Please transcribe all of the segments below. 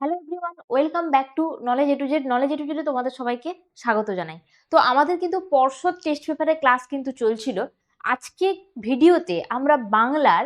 Hello everyone, welcome back to knowledge A to Z. Knowledge A to জেডে তোমাদের সবাইকে স্বাগত জানাই। তো আমাদের কিন্তু পর্ষদ টেস্ট পেপারের ক্লাস কিন্তু চলছিল। আজকে ভিডিওতে আমরা বাংলার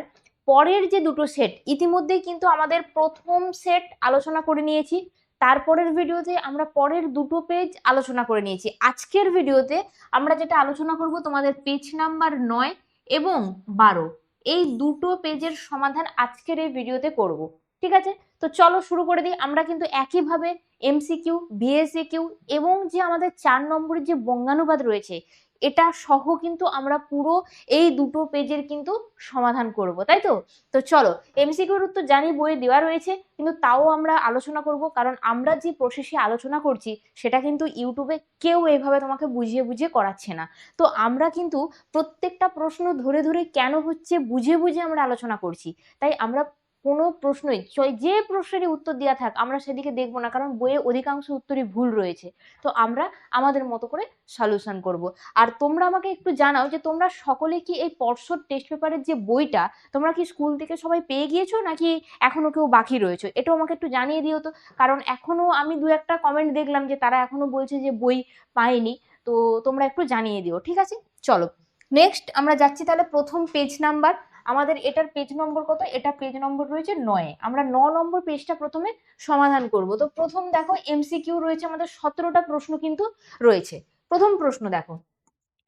পরের যে দুটো সেট, ইতিমধ্যেই কিন্তু আমাদের প্রথম সেট আলোচনা করে নিয়েছি। তারপরের ভিডিওতে আমরা পরের দুটো পেজ আলোচনা করে নিয়েছি। আজকের ভিডিওতে আমরা যেটা আলোচনা করব, তোমাদের পেজ নাম্বার 9 এবং 12, এই দুটো পেজের সমাধান আজকের এই ভিডিওতে করব। ঠিক আছে, তো চলো শুরু করে দিই। আমরা কিন্তু একইভাবে এমসিকিউ, ভিএসএকিউ এবং যে আমাদের 4 নম্বরের যে বঙ্গানুবাদ রয়েছে, এটা সহ কিন্তু আমরা পুরো এই দুটো পেজের কিন্তু সমাধান করব, তাই তো? তো চলো, এমসিকিউর উত্তর জানি বইয়ে দেওয়া রয়েছে, কিন্তু তাও আমরা আলোচনা করব, কারণ আমরা যে প্রসেসে আলোচনা করছি সেটা কিন্তু ইউটিউবে কেউ এইভাবে তোমাকে বুঝিয়ে বুঝিয়ে করাচ্ছে না। তো আমরা কিন্তু প্রত্যেকটা প্রশ্ন ধরে ধরে কেন হচ্ছে বুঝে বুঝে আমরা আলোচনা করছি। তাই আমরা কোনো প্রশ্নই, যে প্রশ্নেরই উত্তর দেওয়া থাক, আমরা সেদিকে দেখবো না, কারণ বইয়ে অধিকাংশ উত্তরই ভুল রয়েছে। তো আমরা আমাদের মতো করে সলিউশন করব। আর তোমরা আমাকে একটু জানাও যে তোমরা সকলে কি এই পর্ষদ টেস্ট পেপারের যে বইটা, তোমরা কি স্কুল থেকে সবাই পেয়ে গিয়েছো নাকি এখনো কেউ বাকি রয়েছে? এটাও আমাকে একটু জানিয়ে দিও তো, কারণ এখনো আমি দু একটা কমেন্ট দেখলাম যে তারা এখনো বলছে যে বই পায়নি। তো তোমরা একটু জানিয়ে দিও, ঠিক আছে? চলো নেক্সট আমরা যাচ্ছি তাহলে প্রথম পেজ নাম্বার। আমাদের এটার পেজ নম্বর কত? এটা পেজ নম্বর রয়েছে 9। আমরা 9 নম্বর পেজটা প্রথমে সমাধান করব। তো প্রথম দেখো, এমসিকিউ রয়েছে আমাদের 17টা প্রশ্ন কিন্তু রয়েছে। প্রথম প্রশ্ন দেখো,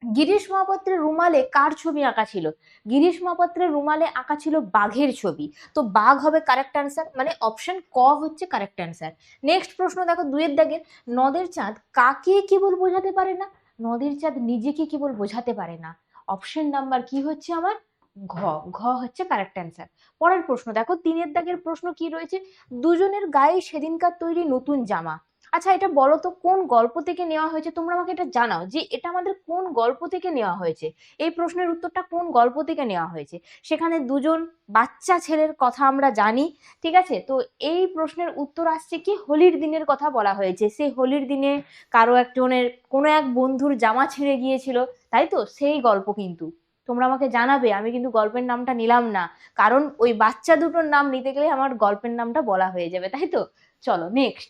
গিরিশ মহাপাত্রের রুমালে কার ছবি আঁকা ছিল? গিরিশ মহাপাত্রের রুমালে আঁকা ছিল বাঘের ছবি। তো বাঘ হবে কারেক্ট অ্যান্সার, মানে অপশন ক হচ্ছে কারেক্ট অ্যান্সার। নেক্সট প্রশ্ন দেখো, 2-এর দাগের, নদের চাঁদ কাকে কেবল বোঝাতে পারে না? নদের চাঁদ নিজেকে কেবল বোঝাতে পারে না। অপশন নাম্বার কি হচ্ছে আমার? ঘ। ঘ হচ্ছে কারেক্ট অ্যান্সার। পরের প্রশ্ন দেখো, 3-এর দাগের প্রশ্ন কি রয়েছে? দুজনের গায়ে সেদিনকার তৈরি নতুন জামা। আচ্ছা, এটা বলো তো কোন গল্প থেকে নেওয়া হয়েছে? তোমরা আমাকে এটা জানাও যে এটা আমাদের কোন গল্প থেকে নেওয়া হয়েছে। এই প্রশ্নের উত্তরটা কোন গল্প থেকে নেওয়া হয়েছে? সেখানে দুজন বাচ্চা ছেলের কথা আমরা জানি। ঠিক আছে, তো এই প্রশ্নের উত্তর আসছে কি, হোলির দিনের কথা বলা হয়েছে। সেই হোলির দিনে কারো একজনের, কোনো এক বন্ধুর জামা ছিঁড়ে গিয়েছিল, তাই তো? সেই গল্প কিন্তু তোমরা আমাকে জানাবে। আমি কিন্তু গল্পের নামটা নিলাম না, কারণ ওই বাচ্চা দুটোর নাম নিতে গেলে আমার গল্পের নামটা বলা হয়ে যাবে, তাই তো? চলো নেক্সট।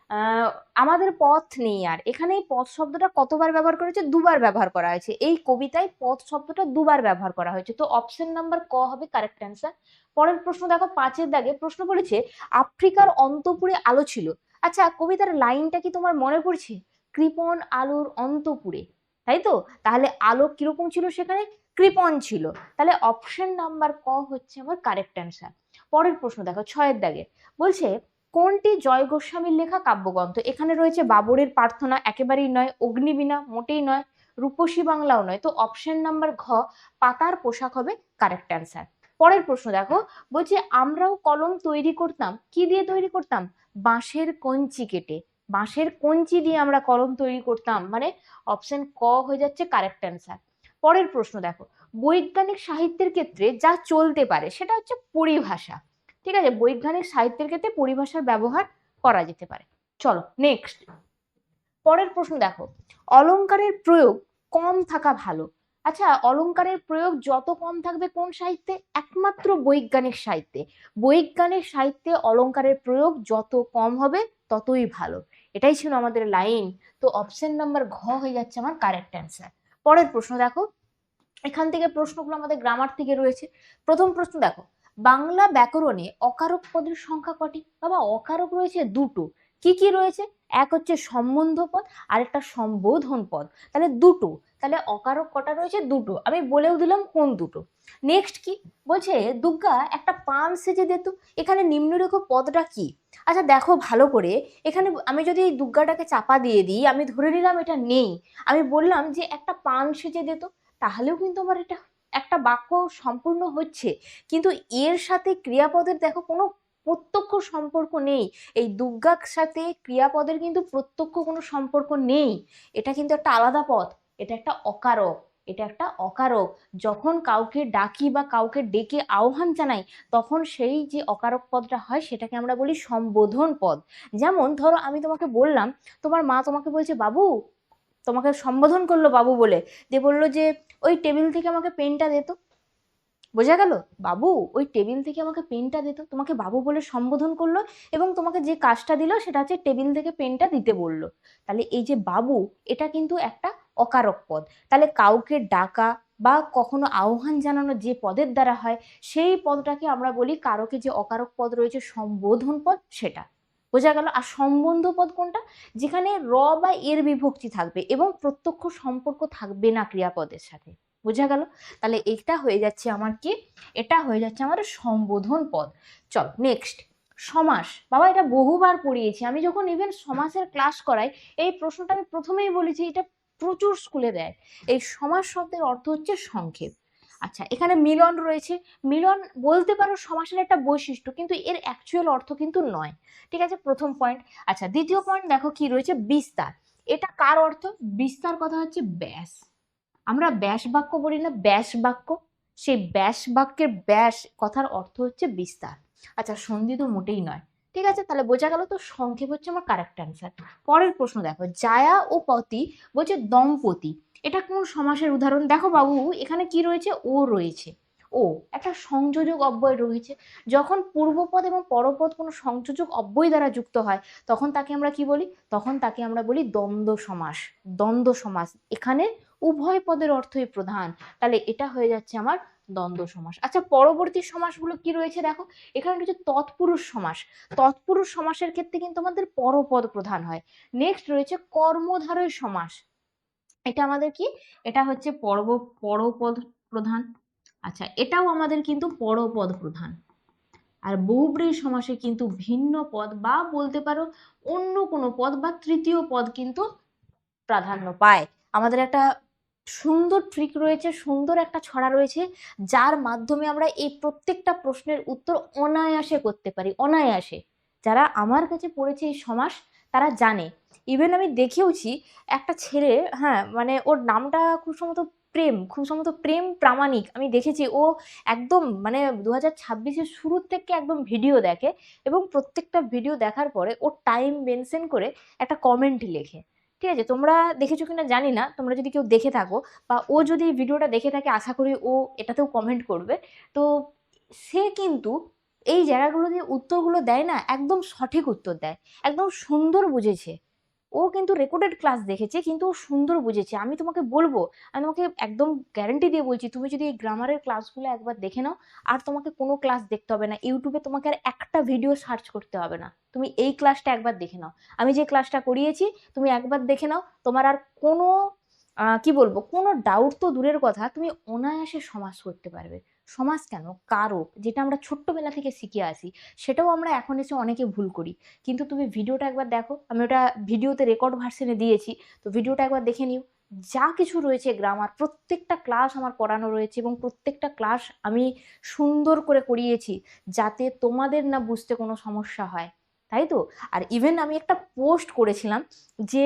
আহ আমাদের পথ নেই আর। এখানে এই পথ শব্দটা কতবার ব্যবহার করা হয়েছে? দুবার ব্যবহার করা হয়েছে। এই কবিতায় পথ শব্দটা দুবার ব্যবহার করা হয়েছে। তো অপশন নাম্বার ক হবে কারেক্ট অ্যান্সার। পরের প্রশ্ন দেখো, 5-এর দাগে প্রশ্ন বলেছে, আফ্রিকার অন্তপুরে আলো ছিল। আচ্ছা, কবিতার লাইনটা কি তোমার মনে পড়ছে? কৃপণ আলোর অন্তপুরে, তাই তো? তাহলে আলো কিরকম ছিল সেখানে? কৃপণ ছিল। তাহলে অপশন নাম্বার ক হচ্ছে আমার কারেক্ট অ্যান্সার। পরের প্রশ্ন দেখো, 6-এর দাগে বলছে, কোনটি জয় গোস্বামীর লেখা কাব্যগ্রন্থ? এখানে রয়েছে বাবরের প্রার্থনা, একেবারেই নয়। অগ্নিবীণা, মোটেই নয়। রূপসী বাংলাও নয়। তো অপশন নাম্বার ঘ, পাতার পোশাক হবে কারেক্ট অ্যান্সার। পরের প্রশ্ন দেখো, বলছে আমরাও কলম তৈরি করতাম। কি দিয়ে তৈরি করতাম? বাঁশের কঞ্চি কেটে। বাঁশের কঞ্চি দিয়ে আমরা কলম তৈরি করতাম, মানে অপশন ক হয়ে যাচ্ছে কারেক্ট অ্যান্সার। পরের প্রশ্ন দেখো, বৈজ্ঞানিক সাহিত্যের ক্ষেত্রে যা চলতে পারে সেটা হচ্ছে পরিভাষা। ঠিক আছে, বৈজ্ঞানিক সাহিত্যের ক্ষেত্রে পরিভাষার ব্যবহার করা যেতে পারে। চলো নেক্সট। পরের প্রশ্ন দেখো, অলংকারের প্রয়োগ কম থাকা ভালো। আচ্ছা, অলংকারের প্রয়োগ যত কম থাকবে কোন সাহিত্যে? একমাত্র বৈজ্ঞানিক সাহিত্যে। বৈজ্ঞানিক সাহিত্যে অলংকারের প্রয়োগ যত কম হবে ততই ভালো। এটাই ছিল আমাদের লাইন। তো অপশন নাম্বার ঘ হয়ে যাচ্ছে আমার কারেক্ট অ্যান্সার। পরের প্রশ্ন দেখো, এখান থেকে প্রশ্নগুলো আমাদের গ্রামার থেকে রয়েছে। প্রথম প্রশ্ন দেখো, বাংলা ব্যাকরণে অকারক পদের সংখ্যা কটি? বাবা, অকারক রয়েছে দুটো। কি কি রয়েছে? এক হচ্ছে সম্বন্ধ পদ, আর একটা সম্বোধন পদ। তাহলে দুটো। তাহলে অকারক কটা রয়েছে? দুটো। আমি বলেও দিলাম কোন দুটো। নেক্সট কি বলছে, দুর্গা একটা পান সেজে দিত। এখানে নিম্নরেখ পদটা কি? আচ্ছা দেখো ভালো করে, এখানে আমি যদি এই দুর্গাটাকে চাপা দিয়ে দিই, আমি ধরে নিলাম এটা নেই, আমি বললাম যে একটা পান সেজে দিত, তাহলেও কিন্তু আমার এটা একটা বাক্য সম্পূর্ণ হচ্ছে। কিন্তু এর সাথে ক্রিয়াপদের দেখো কোনো প্রত্যক্ষ সম্পর্ক নেই। এই দুর্গার সাথে ক্রিয়াপদের কিন্তু প্রত্যক্ষ কোনো সম্পর্ক নেই। এটা কিন্তু একটা আলাদা পদ। এটা একটা অকারক। এটা একটা অকারক। যখন কাউকে ডাকি বা কাউকে ডেকে আহ্বান জানাই, তখন সেই যে অকারক পদটা হয় সেটাকে আমরা বলি সম্বোধন পদ। যেমন ধরো আমি তোমাকে বললাম, তোমার মা তোমাকে বলছে বাবু, তোমাকে সম্বোধন করলো বাবু বলে, দিয়ে বললো যে ওই টেবিল থেকে আমাকে পেনটা দে তো। বোঝা গেল? বাবু ওই টেবিল থেকে আমাকে পেনটা দিত, তোমাকে বাবু বলে সম্বোধন করলো এবং তোমাকে যে কাজটা দিল সেটা হচ্ছে টেবিল থেকে পেনটা দিতে বললো। তাহলে এই যে বাবু, এটা কিন্তু একটা অকারক পদ। তাহলে কাউকে ডাকা বা কখনো আহ্বান জানানো যে পদের দ্বারা হয়, সেই পদটাকে আমরা বলি, কারকে যে অকারক পদ রয়েছে সম্বোধন পদ, সেটা। বোঝা গেল? আর সম্বন্ধ পদ কোনটা? যেখানে র বা এর বিভক্তি থাকবে এবং প্রত্যক্ষ সম্পর্ক থাকবে না ক্রিয়াপদের সাথে। বোঝা গেল? তাহলে এটা হয়ে যাচ্ছে আমার কি, এটা হয়ে যাচ্ছে আমার সম্বোধন পদ। চল নেক্সট, সমাস। বাবা এটা বহুবার পড়িয়েছি আমি, যখন ইভেন সমাসের ক্লাস করাই এই প্রশ্নটা আমি প্রথমেই বলেছি, এটা প্রচুর স্কুলে দেয়। এই সমাস শব্দের অর্থ হচ্ছে সংক্ষেপ। আচ্ছা, এখানে মিলন রয়েছে। মিলন বলতে পারো সমাসের একটা বৈশিষ্ট্য, কিন্তু এর অ্যাকচুয়াল অর্থ কিন্তু নয়। ঠিক আছে, প্রথম পয়েন্ট। আচ্ছা, দ্বিতীয় পয়েন্ট দেখো কি রয়েছে, বিস্তার। এটা কার অর্থ? বিস্তার কথা হচ্ছে ব্যাস। আমরা ব্যাস বাক্য বলি না, ব্যাস বাক্য, সেই ব্যাস বাক্যের ব্যাস কথার অর্থ হচ্ছে বিস্তার। আচ্ছা, সন্ধি তো মোটেই নয়। ঠিক আছে, তাহলে বোঝা গেল তো সংক্ষেপ হচ্ছে আমার কারেক্ট অ্যান্সার। পরের প্রশ্ন দেখো, জায়া ও পতি বলছে দম্পতি, এটা কোন সমাসের উদাহরণ? দেখো বাবু, এখানে কি রয়েছে? ও রয়েছে। ও একটা সংযোজক অব্যয় রয়েছে। যখন পূর্বপদ এবং পরপদ কোনো সংযোজক অব্যয় দ্বারা যুক্ত হয়, তখন তাকে আমরা কি বলি? তখন তাকে আমরা বলি দ্বন্দ্ব সমাস। দ্বন্দ্ব সমাস, এখানে উভয় পদের অর্থই প্রধান। তাহলে এটা হয়ে যাচ্ছে আমার দ্বন্দ্ব সমাস। আচ্ছা, পরবর্তী সমাসগুলো কি রয়েছে দেখো, এখানে রয়েছে তৎপুরুষ সমাস। তৎপুরুষ সমাসের ক্ষেত্রে কিন্তু আমাদের পরপদ প্রধান হয়। নেক্সট রয়েছে কর্মধারয় সমাস। এটা আমাদের কি? এটা হচ্ছে পরপদ প্রধান। আচ্ছা, এটাও আমাদের কিন্তু পরপদ প্রধান। আর বহুব্রীহি সমাসে কিন্তু ভিন্ন পদ বা বলতে পারো অন্য কোনো পদ বা তৃতীয় পদ কিন্তু প্রাধান্য পায়। আমাদের একটা সুন্দর ট্রিক রয়েছে, সুন্দর একটা ছড়া রয়েছে, যার মাধ্যমে আমরা এই প্রত্যেকটা প্রশ্নের উত্তর অনায়াসে করতে পারি, অনায়াসে। যারা আমার কাছে পড়েছে এই সমাস, তারা জানে। ইভেন আমি দেখেওছি একটা ছেলে, হ্যাঁ মানে ওর নামটা খুব সম্ভবত প্রেম, খুব সম্ভবত প্রেম প্রামাণিক। আমি দেখেছি ও একদম মানে 2026-এর শুরুর থেকে একদম ভিডিও দেখে এবং প্রত্যেকটা ভিডিও দেখার পরে ও টাইম মেনশন করে একটা কমেন্ট লেখে। ঠিক আছে, তোমরা দেখেছো কিনা জানি না, তোমরা যদি কেউ দেখে থাকো বা ও যদি এই ভিডিওটা দেখে থাকে, আশা করি ও এটাতেও কমেন্ট করবে। তো সে কিন্তু এই জায়গাগুলো দিয়ে উত্তরগুলো দেয় না, একদম সঠিক উত্তর দেয়, একদম সুন্দর বুঝেছে। ও কিন্তু রেকর্ডেড ক্লাস দেখেছে, কিন্তু ও সুন্দর বুঝেছে। আমি তোমাকে বলবো, আমি তোমাকে একদম গ্যারান্টি দিয়ে বলছি, তুমি যদি এই গ্রামারের ক্লাসগুলো একবার দেখে নাও, আর তোমাকে কোনো ক্লাস দেখতে হবে না, ইউটিউবে তোমাকে আর একটা ভিডিও সার্চ করতে হবে না, তুমি এই ক্লাসটা একবার দেখে নাও। আমি যে ক্লাসটা করিয়েছি তুমি একবার দেখে নাও, তোমার আর কোনো কি বলবো, কোনো ডাউট তো দূরের কথা, তুমি অনায়াসে সমাস করতে পারবে। সমাস কেন, কারক, যেটা আমরা ছোট্টবেলা থেকে শিখে আসি, সেটাও আমরা এখন এসে অনেকে ভুল করি। কিন্তু তুমি ভিডিওটা একবার দেখো, আমি ওটা ভিডিওতে রেকর্ড ভার্সনে দিয়েছি, তো ভিডিওটা একবার দেখে নিও। যা কিছু রয়েছে গ্রামার, প্রত্যেকটা ক্লাস আমার করানো রয়েছে এবং প্রত্যেকটা ক্লাস আমি সুন্দর করে করিয়েছি, যাতে তোমাদের না বুঝতে কোনো সমস্যা হয়। তাই তো? আর ইভেন আমি একটা পোস্ট করেছিলাম যে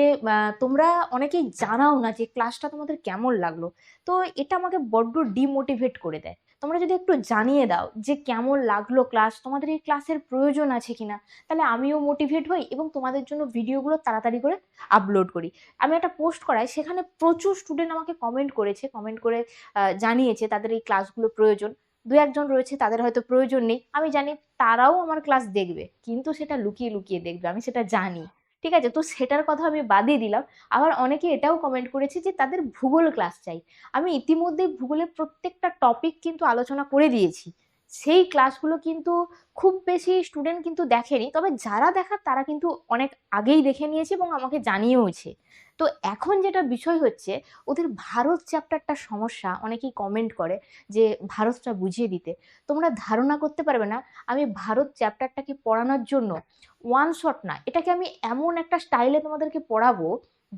তোমরা অনেকেই জানাও না যে ক্লাসটা তোমাদের কেমন লাগলো। তো এটা আমাকে বড্ড ডিমোটিভেট করে দেয়। তোমরা যদি একটু জানিয়ে দাও যে কেমন লাগলো ক্লাস, তোমাদের এই ক্লাসের প্রয়োজন আছে কিনা, তাহলে আমিও মোটিভেট হই এবং তোমাদের জন্য ভিডিওগুলো তাড়াতাড়ি করে আপলোড করি। আমি একটা পোস্ট করাই, সেখানে প্রচুর স্টুডেন্ট আমাকে কমেন্ট করেছে, কমেন্ট করে জানিয়েছে তাদের এই ক্লাসগুলো প্রয়োজন। দু একজন রয়েছে তাদের হয়তো প্রয়োজন নেই, আমি জানি তারাও আমার ক্লাস দেখবে, কিন্তু সেটা লুকিয়ে লুকিয়ে দেখবে, আমি সেটা জানি। ঠিক আছে, তো সেটার কথা আমি বাদই দিলাম। আবার অনেকে এটাও কমেন্ট করেছে যে তাদের ভূগোল ক্লাস চাই। আমি ইতিমধ্যেই ভূগোলের প্রত্যেকটা টপিক কিন্তু আলোচনা করে দিয়েছি। সেই ক্লাসগুলো কিন্তু খুব বেশি স্টুডেন্ট কিন্তু দেখেনি, তবে যারা দেখার তারা কিন্তু অনেক আগেই দেখে নিয়েছে এবং আমাকে জানিয়েওছে। তো এখন যেটা বিষয় হচ্ছে, ওদের ভারত চ্যাপ্টারটা সমস্যা, অনেকেই কমেন্ট করে যে ভারতটা বুঝিয়ে দিতে। তোমরা ধারণা করতে পারবে না, আমি ভারত চ্যাপ্টারটাকে পড়ানোর জন্য ওয়ান শট না, এটাকে আমি এমন একটা স্টাইলে তোমাদেরকে পড়াবো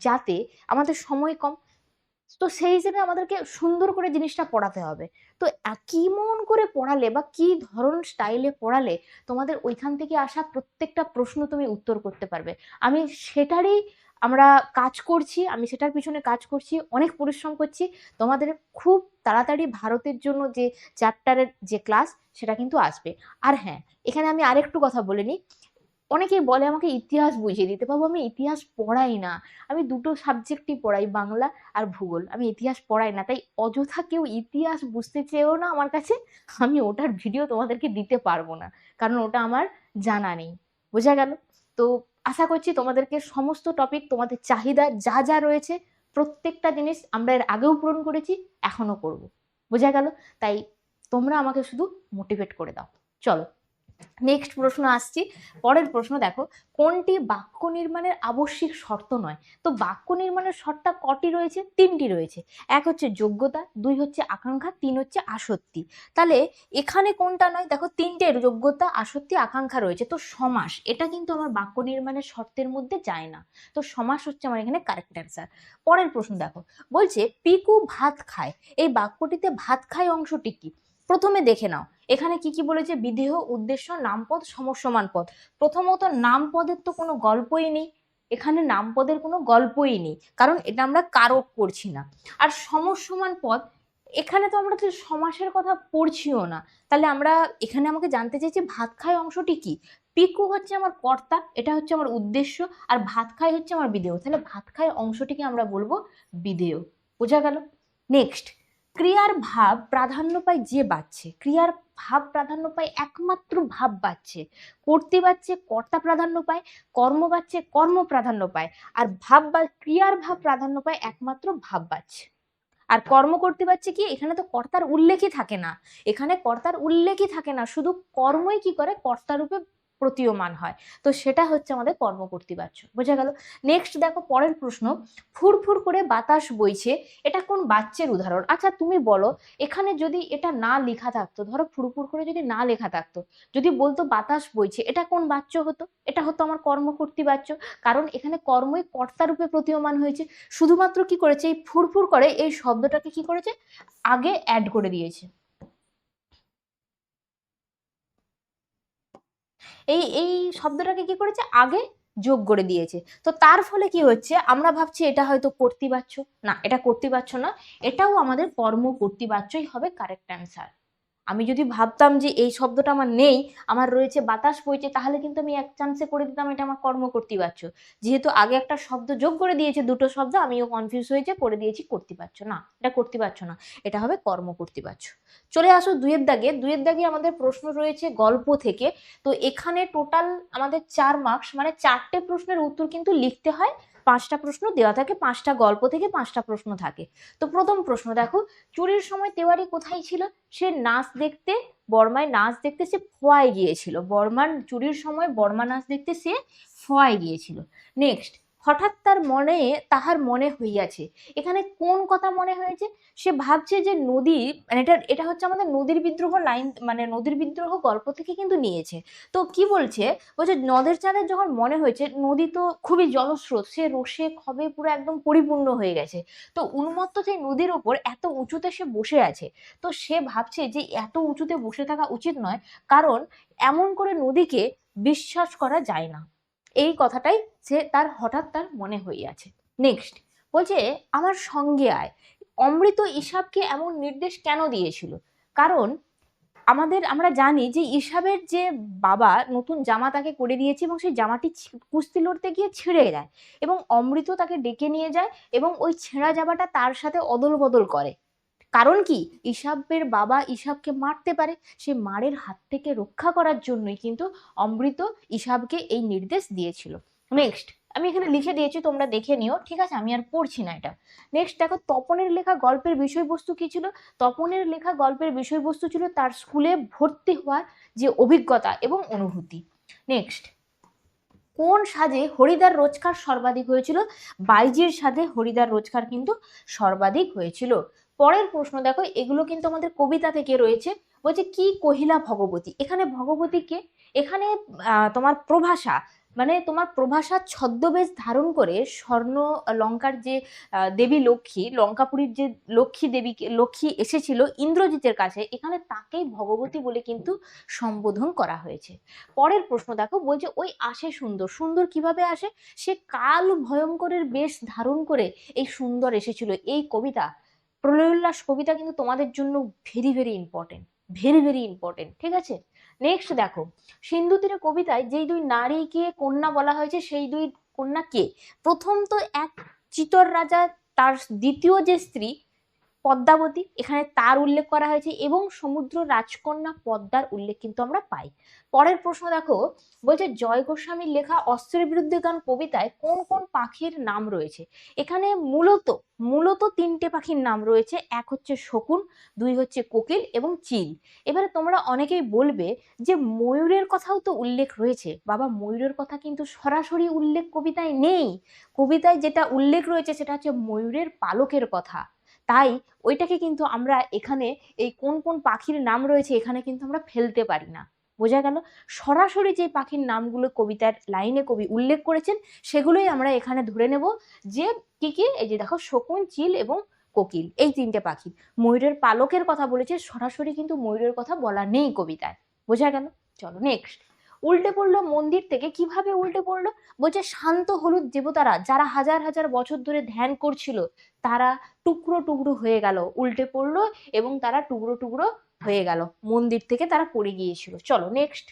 যাতে আমাদের সময় কম। তো সেই হিসেবে আমাদেরকে সুন্দর করে জিনিসটা পড়াতে হবে। তো কি মন করে পড়ালে বা কি ধরন স্টাইলে পড়ালে তোমাদের ওইখান থেকে আসা প্রত্যেকটা প্রশ্ন তুমি উত্তর করতে পারবে, আমি সেটারই আমরা কাজ করছি, আমি সেটার পিছনে কাজ করছি, অনেক পরিশ্রম করছি। তোমাদের খুব তাড়াতাড়ি ভারতের জন্য যে চ্যাপ্টারের যে ক্লাস, সেটা কিন্তু আসবে। আর হ্যাঁ, এখানে আমি আরেকটু কথা বলে নিই, অনেকেই বলে আমাকে ইতিহাস বুঝিয়ে দিতে, বাবু আমি ইতিহাস পড়াই না, আমি দুটো সাবজেক্টই পড়াই, বাংলা আর ভূগোল, আমি ইতিহাস পড়াই না। তাই অযথা কেউ ইতিহাস বুঝতে চেয়েও না আমার কাছে, আমি ওটার ভিডিও তোমাদেরকে দিতে পারবো না, কারণ ওটা আমার জানা নেই। বোঝা গেল? তো আশা করছি তোমাদেরকে সমস্ত টপিক, তোমাদের চাহিদা যা যা রয়েছে প্রত্যেকটা জিনিস আমরা এর আগেও পূরণ করেছি, এখনো করব। বোঝা গেল? তাই তোমরা আমাকে শুধু মোটিভেট করে দাও। চলো নেক্সট প্রশ্ন আসছি। পরের প্রশ্ন দেখো, কোনটি বাক্য নির্মাণের আবশ্যিক শর্ত নয়? তো বাক্য নির্মাণের শর্ত কটি রয়েছে? তিনটি রয়েছে। এক হচ্ছে যোগ্যতা, দুই হচ্ছে আকাঙ্ক্ষা, তিন হচ্ছে আসক্তি। তাহলে এখানে কোনটা নয়? দেখো তিনটে, যোগ্যতা, আসক্তি, আকাঙ্ক্ষা রয়েছে। তো সমাস, এটা কিন্তু আমার বাক্য নির্মাণের শর্তের মধ্যে যায় না। তো সমাস হচ্ছে আমার এখানে কারেক্ট অ্যান্সার। পরের প্রশ্ন দেখো, বলছে পিকু ভাত খায়, এই বাক্যটিতে ভাত খায় অংশটি কি? প্রথমে দেখে নাও এখানে কি কি বলেছে, বিধেয়, উদ্দেশ্য, নামপদ, সমসমান পদ। প্রথমত নামপদের তো কোনো গল্পই নেই, এখানে নামপদের কোনো গল্পই নেই, কারণ এটা আমরা কারক করছি না। আর সমসমান পদ, এখানে তো আমরা তো সমাসের কথা পড়ছিও না। তাহলে আমরা এখানে আমাকে জানতে চাইছি ভাত খায় অংশটি কি? পিকু হচ্ছে আমার কর্তা, এটা হচ্ছে আমার উদ্দেশ্য, আর ভাত খায় হচ্ছে আমার বিধেয়। তাহলে ভাত খায় অংশটিকে আমরা বলবো বিধেয়। বোঝা গেল? নেক্সট, ক্রিয়ার ভাব প্রাধান্য পায় যে বাচ্চে, ক্রিয়ার ভাব প্রাধান্য পায় একমাত্র ভাব বাচ্চে। কর্তৃ বাচ্চে কর্তা প্রাধান্য পায়, কর্ম বাচ্চে কর্ম প্রাধান্য পায়, আর ভাব বা ক্রিয়ার ভাব প্রাধান্য পায় একমাত্র ভাব বাচ্চে। আর কর্ম করতে পারছে কি, এখানে তো কর্তার উল্লেখই থাকে না, এখানে কর্তার উল্লেখই থাকে না, শুধু কর্মই কি করে কর্তারূপে প্রতীয়মান হয়। তো সেটা হচ্ছে আমাদের কর্ম কর্তৃবাচ্য। বোঝা গেল? নেক্সট দেখো পরের প্রশ্ন, ফুরফুর করে বাতাস বইছে, এটা কোন বাচ্চের উদাহরণ? আচ্ছা তুমি বলো, এখানে যদি এটা না লেখা থাকতো, ধরো ফুরফুর করে যদি না লেখা থাকতো, যদি বলতো বাতাস বইছে, এটা কোন বাচ্য হতো? এটা হতো আমার কর্ম কর্তৃবাচ্য, কারণ এখানে কর্মই কর্তারূপে প্রতীয়মান হয়েছে। শুধুমাত্র কি করেছে, এই ফুরফুর করে এই শব্দটাকে কি করেছে, আগে অ্যাড করে দিয়েছে। এই এই শব্দটাকে কি করেছে, আগে যোগ করে দিয়েছে। তো তার ফলে কি হচ্ছে, আমরা ভাবছি এটা হয়তো কর্তৃবাচ্য, না এটা কর্তৃবাচ্য না, এটাও আমাদের কর্ম কর্তৃবাচ্যই হবে কারেক্ট অ্যান্সার। আমি যদি ভাবতাম যে এই শব্দটা আমার নেই, আমার রয়েছে বাতাস বইছে, তাহলে কিন্তু আমি এক চান্সে করে দিতাম এটা আমার কর্ম কর্তৃবাচ্য। যেহেতু আগে একটা শব্দ যোগ করে দিয়েছে, দুটো শব্দ, আমিও কনফিউজ হয়েছে করে দিয়েছি কর্তৃবাচ্য, না এটা কর্তৃবাচ্য না, এটা হবে কর্ম কর্তৃবাচ্য। চলে আসো দুইয়ের দাগে। দুইয়ের দাগে আমাদের প্রশ্ন রয়েছে গল্প থেকে। তো এখানে টোটাল আমাদের 4 মার্কস, মানে 4টে প্রশ্নের উত্তর কিন্তু লিখতে হয়। 5টা প্রশ্ন দেওয়া থাকে, 5টা গল্প থেকে 5টা প্রশ্ন থাকে। তো প্রথম প্রশ্ন দেখো, চুরির সময় তেওয়ারি কোথায় ছিল? সে নাচ দেখতে, বর্মায় নাচ দেখতে সে ফোয়ায় গিয়েছিল। বর্মার চুরির সময় বর্মা নাচ দেখতে সে ফোয়ায় গিয়েছিল। নেক্সট, হঠাৎ তার মনে, তাহার মনে হইয়াছে, এখানে কোন কথা মনে হয়েছে? সে ভাবছে যে নদী, মানে এটা এটা হচ্ছে আমাদের নদীর বিদ্রোহ লাইন, মানে নদীর বিদ্রোহ গল্প থেকে কিন্তু নিয়েছে। তো কি বলছে, বলছে নদের চাঁদের যখন মনে হয়েছে নদী তো খুবই জলস্রোত, সে রোষে ক্ষোভে পুরো একদম পরিপূর্ণ হয়ে গেছে। তো উন্মত্ত সেই নদীর ওপর এত উঁচুতে সে বসে আছে। তো সে ভাবছে যে এত উঁচুতে বসে থাকা উচিত নয়, কারণ এমন করে নদীকে বিশ্বাস করা যায় না। এই কথাটাই সে তার হঠাৎ তার মনে হইয়াছে। নেক্সট, বলছে আমার সঙ্গে আয়, অমৃত ঈশাবকে এমন নির্দেশ কেন দিয়েছিল? কারণ আমরা জানি যে ঈশাবের যে বাবা নতুন জামা তাকে করে দিয়েছে, এবং সেই জামাটি কুস্তি লড়তে গিয়ে ছিঁড়ে যায়, এবং অমৃত তাকে ডেকে নিয়ে যায় এবং ওই ছেঁড়া জামাটা তার সাথে অদল বদল করে। কারণ কি, ঈশাবের বাবা ঈশাবকে মারতে পারে, সে মারের হাত থেকে রক্ষা করার জন্যই কিন্তু অমৃত ঈশাবকে এই নির্দেশ দিয়েছিল। নেক্সট, আমি এখানে লিখে দিয়েছি, তোমরা দেখে নিও, ঠিক আছে, আমি আর পড়ছি না এটা। নেক্সট দেখো, তপনের লেখা গল্পের বিষয়বস্তু কি ছিল? তপনের লেখা গল্পের বিষয়বস্তু ছিল তার স্কুলে ভর্তি হওয়ার যে অভিজ্ঞতা এবং অনুভূতি। নেক্সট, কোন সাজে হরিদার রোজগার সর্বাধিক হয়েছিল? বাইজির সাথে হরিদার রোজগার কিন্তু সর্বাধিক হয়েছিল। পরের প্রশ্ন দেখো, এগুলো কিন্তু আমাদের কবিতা থেকে রয়েছে। বলছে কি কহিলা ভগবতী, এখানে ভগবতী কে? এখানে তোমার প্রভাষা, মানে তোমার প্রভাষার ছদ্মবেশ ধারণ করে স্বর্ণ লঙ্কার যে দেবী লক্ষ্মী, লঙ্কাপুরীর যে লক্ষ্মী দেবী, লক্ষ্মী এসেছিল ইন্দ্রজিতের কাছে, এখানে তাকেই ভগবতী বলে কিন্তু সম্বোধন করা হয়েছে। পরের প্রশ্ন দেখো, বলছে ওই আসে সুন্দর, সুন্দর কিভাবে আসে? সে কাল ভয়ঙ্করের বেশ ধারণ করে এই সুন্দর এসেছিল। এই কবিতা, প্রলয়োল্লাস কবিতা কিন্তু তোমাদের জন্য very very important, very very important, ঠিক আছে? নেক্সট দেখো, সিন্ধু তীরে কবিতায় যেই দুই নারীকে কন্যা বলা হয়েছে সেই দুই কন্যা কে? প্রথম তো এক চিতর রাজা, তার দ্বিতীয় যে স্ত্রী পদ্মাবতী, এখানে তার উল্লেখ করা হয়েছে, এবং সমুদ্র রাজকন্যা পদ্মার উল্লেখ কিন্তু আমরা পাই। পরের প্রশ্ন দেখো, বলছে জয় গোস্বামীর লেখা অস্ত্রের বিরুদ্ধে গান কবিতায় কোন কোন পাখির নাম রয়েছে? এখানে মূলত মূলত তিনটে পাখির নাম রয়েছে, এক হচ্ছে শকুন, দুই হচ্ছে কোকিল এবং চিল। এবারে তোমরা অনেকেই বলবে যে ময়ূরের কথাও তো উল্লেখ রয়েছে। বাবা, ময়ূরের কথা কিন্তু সরাসরি উল্লেখ কবিতায় নেই। কবিতায় যেটা উল্লেখ রয়েছে সেটা হচ্ছে ময়ূরের পালকের কথা। তাই ওইটাকে কিন্তু আমরা এখানে এই কোন কোন পাখির নাম রয়েছে এখানে কিন্তু আমরা ফেলতে পারি না। বোঝা গেল? সরাসরি যে পাখির নামগুলো কবিতার লাইনে কবি উল্লেখ করেছেন সেগুলোই আমরা এখানে ধরে নেব যে কি কি। এই যে দেখো, শকুন, চিল এবং কোকিল, এই তিনটে পাখি। ময়ূরের পালকের কথা বলেছে, সরাসরি কিন্তু ময়ূরের কথা বলা নেই কবিতায়। বোঝা গেল? চলো নেক্সট। উল্টে পড়লো মন্দির থেকে, কিভাবে উল্টে পড়লো? বলছে শান্ত হলুদ দেবতারা যারা হাজার হাজার বছর ধরে ধ্যান করছিল তারা টুকরো টুকরো হয়ে গেল, উল্টে পড়লো এবং তারা টুকরো টুকরো হয়ে গেল, মন্দির থেকে তারা পড়ে গিয়েছিল। চলো নেক্সট।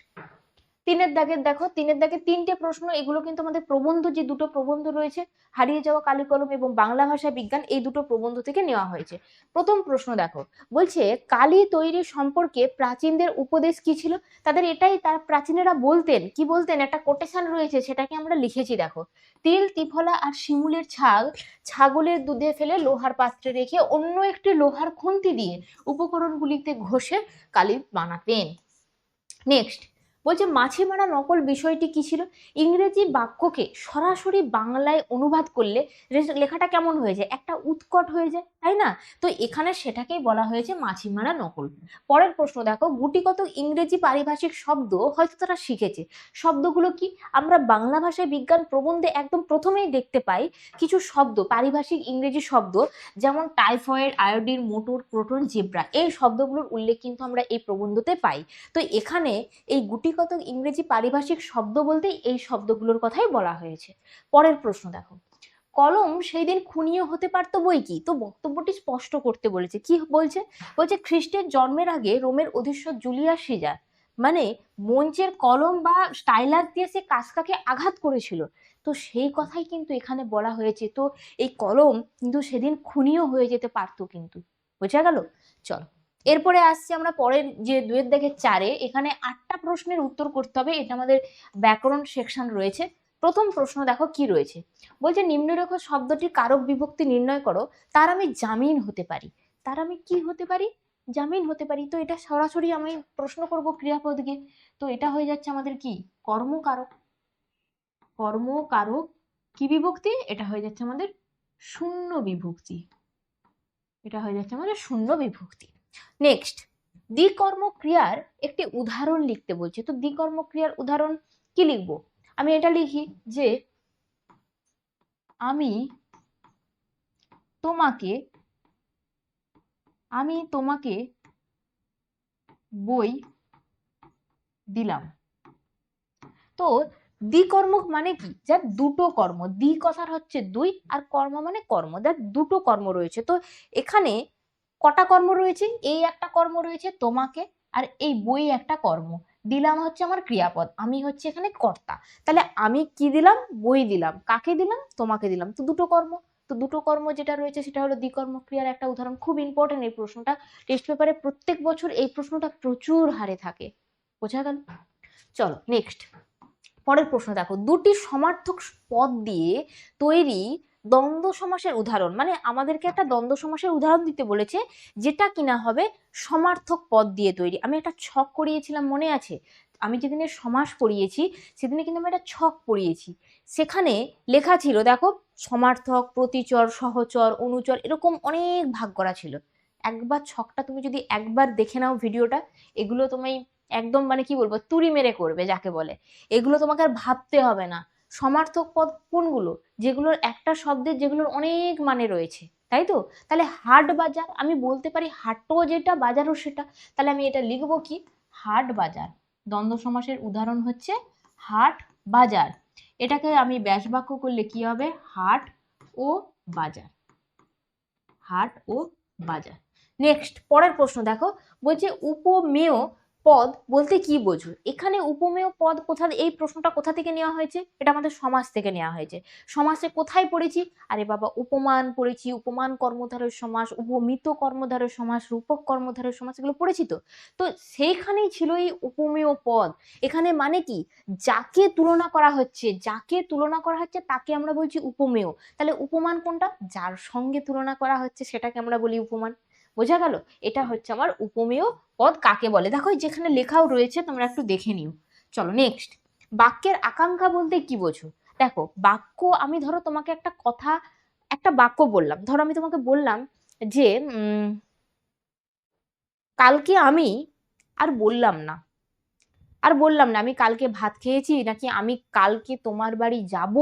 তিনের দাগের দেখো, তিনের দাগে তিনটে প্রশ্ন, এগুলো কিন্তু আমাদের প্রবন্ধ, যে দুটো প্রবন্ধ রয়েছে, হারিয়ে যাওয়া কালি কলম এবং বাংলা ভাষা বিজ্ঞান, এই দুটো প্রবন্ধ থেকে নেওয়া হয়েছে। প্রথম প্রশ্ন দেখো, বলছে কালি তৈরি সম্পর্কে প্রাচীনদের উপদেশ কি ছিল? তাদের এটাই, তার প্রাচীনেরা বলতেন কি বলতেন, একটা কোটেশন রয়েছে, সেটাকে আমরা লিখেছি দেখো। তিল, ত্রিফলা আর শিমুলের ছাল ছাগলের দুধে ফেলে লোহার পাত্রে রেখে অন্য একটি লোহার খুন্তি দিয়ে উপকরণগুলিতে ঘষে কালি বানাতেন। নেক্সট, বলছে মাছি মারা নকল বিষয়টি কি ছিল? ইংরেজি বাক্যকে সরাসরি বাংলায় অনুবাদ করলে লেখাটা কেমন হয়ে যায়? একটা উৎকট হয়ে যায়, তাই না? তো এখানে সেটাকেই বলা হয়েছে মাছি মারা নকল। পরের প্রশ্ন দেখো, গুটিকত ইংরেজি পারিভাষিক শব্দ হয়তো তারা শিখেছে, শব্দগুলো কি? আমরা বাংলা ভাষায় বিজ্ঞান প্রবন্ধে একদম প্রথমেই দেখতে পাই কিছু শব্দ, পারিভাষিক ইংরেজি শব্দ, যেমন typhoid, iodine, motor, proton, zebra, এই শব্দগুলোর উল্লেখ কিন্তু আমরা এই প্রবন্ধতে পাই। তো এখানে এই গুটিকত ইংরেজি পারিভাষিক শব্দ বলতে এই শব্দগুলোর কথাই বলা হয়েছে। পরের প্রশ্ন দেখো, কলম সেই দিন খুনিও হতে পারতো বই কি? তো বক্তব্যটি স্পষ্ট করতে বলেছে, কি বলছে? বলছে খ্রিস্টের জন্মের আগে রোমের অধীশ্বর জুলিয়াস সিজার মানে মঞ্চের কলম বা স্টাইলাস দিয়ে সে কাসকাকে আঘাত করেছিল, তো সেই কথাই কিন্তু এখানে বলা হয়েছে। তো এই কলম কিন্তু সেদিন খুনিও হয়ে যেতে পারতো কিন্তু। বোঝা গেল? চলো এরপরে আসছি আমরা পরের যে দুয়ের দাগে চারে, এখানে 8টা প্রশ্নের উত্তর করতে হবে, এটা আমাদের ব্যাকরণ সেকশন রয়েছে। প্রথম প্রশ্ন দেখো কি রয়েছে, বলছে নিম্নরেখ শব্দটি কারক বিভক্তি নির্ণয় করো, তার আমি জামিন হতে পারি। তার আমি কি হতে পারি? জামিন হতে পারি। তো এটা সরাসরি আমি প্রশ্ন করব ক্রিয়াপদকে, তো এটা হয়ে যাচ্ছে আমাদের কি? কর্মকারক। কর্মকারক কি বিভক্তি? এটা হয়ে যাচ্ছে আমাদের শূন্য বিভক্তি। এটা হয়ে যাচ্ছে আমাদের শূন্য বিভক্তি। নেক্সট, দ্বিকর্ম ক্রিয়ার একটি উদাহরণ লিখতে বলছে। তো দ্বিকর্ম ক্রিয়ার উদাহরণ কি লিখবো? আমি এটা লিখি যে আমি তোমাকে বই দিলাম। তো দ্বিকর্ম মানে কি? যার দুটো কর্ম, দ্বি কথার হচ্ছে দুই, আর কর্ম মানে কর্ম, যার দুটো কর্ম রয়েছে। তো এখানে কটা কর্ম রয়েছে? এই একটা কর্ম রয়েছে তোমাকে, আর এই বই একটা কর্ম, দিলাম হচ্ছে আমার ক্রিয়াপদ, আমি হচ্ছে এখানে কর্তা। তাহলে আমি কি দিলাম? বই দিলাম। কাকে দিলাম? তোমাকে দিলাম। তো দুটো কর্ম, তো দুটো কর্ম যেটা রয়েছে সেটা হলো দ্বিকর্ম ক্রিয়ার একটা উদাহরণ। খুব ইম্পর্টেন্ট এই প্রশ্নটা, টেস্ট পেপারে প্রত্যেক বছর এই প্রশ্নটা প্রচুর হারে থাকে। বোঝা গেল? চলো নেক্সট। পরের প্রশ্ন দেখো, দুটি সমার্থক পদ দিয়ে তৈরি দ্বন্দ্ব সমাসের উদাহরণ, মানে আমাদেরকে একটা দ্বন্দ্ব সমাসের উদাহরণ দিতে বলেছে যেটা কিনা হবে সমার্থক পদ দিয়ে তৈরি। আমি একটা ছক করিয়েছিলাম, মনে আছে? আমি যেদিনে সমাস পড়িয়েছি সেদিনে কিন্তু আমি একটা ছক পড়িয়েছি, সেখানে লেখা ছিল দেখো সমার্থক, প্রতিচর, সহচর, অনুচর, এরকম অনেক ভাগ করা ছিল। একবার ছকটা তুমি যদি একবার দেখে নাও ভিডিওটা, এগুলো তুমি একদম মানে কি বলবো, তুড়ি মেরে করবে যাকে বলে। এগুলো তোমাকে আর ভাবতে হবে না। সমার্থক পদ কোনগুলো? যেগুলোর একটা শব্দের যেগুলোর অনেক মানে রয়েছে, তাই তো? তাহলে হাট বাজার, আমি বলতে পারি হাটও যেটা, বাজারও সেটা। তাহলে আমি এটা লিখবো কি? হাট বাজার। দ্বন্দ্ব সমাসের উদাহরণ হচ্ছে হাট বাজার। এটাকে আমি ব্যাস বাক্য করলে কি হবে? হাট ও বাজার। হাট ও বাজার। নেক্সট, পরের প্রশ্ন দেখো, বলছে উপমেয় পদ বলতে কি বোঝো? এখানে উপমেয় পদ কোথা, এই প্রশ্নটা কোথা থেকে নেওয়া হয়েছে? এটা আমাদের সমাজ থেকে নেওয়া হয়েছে। সমাজে কোথায় পড়েছি? আরে বাবা, উপমান পড়েছি, উপমান কর্মধারয় সমাস, উপমিত কর্মধারয় সমাস, রূপক কর্মধারয় সমাস, এগুলো পড়েছি তো। তো সেইখানেই ছিল এই উপমেয় পদ। এখানে মানে কি, যাকে তুলনা করা হচ্ছে, যাকে তুলনা করা হচ্ছে তাকে আমরা বলছি উপমেয়। তাহলে উপমান কোনটা? যার সঙ্গে তুলনা করা হচ্ছে সেটাকে আমরা বলি উপমান। বোঝা গেল? এটা হচ্ছে আমার উপমেয় পদ কাকে বলে। দেখো যেখানে লেখাও রয়েছে, তোমরা একটু দেখে নিও। চলো নেক্সট, বাক্যের আকাঙ্ক্ষা বলতে কি বোঝো? দেখো বাক্য, আমি ধরো তোমাকে একটা কথা, একটা বাক্য বললাম, ধরো আমি তোমাকে বললাম যে কালকে আমি আর বললাম না, আমি কালকে ভাত খেয়েছি, নাকি আমি কালকে তোমার বাড়ি যাব,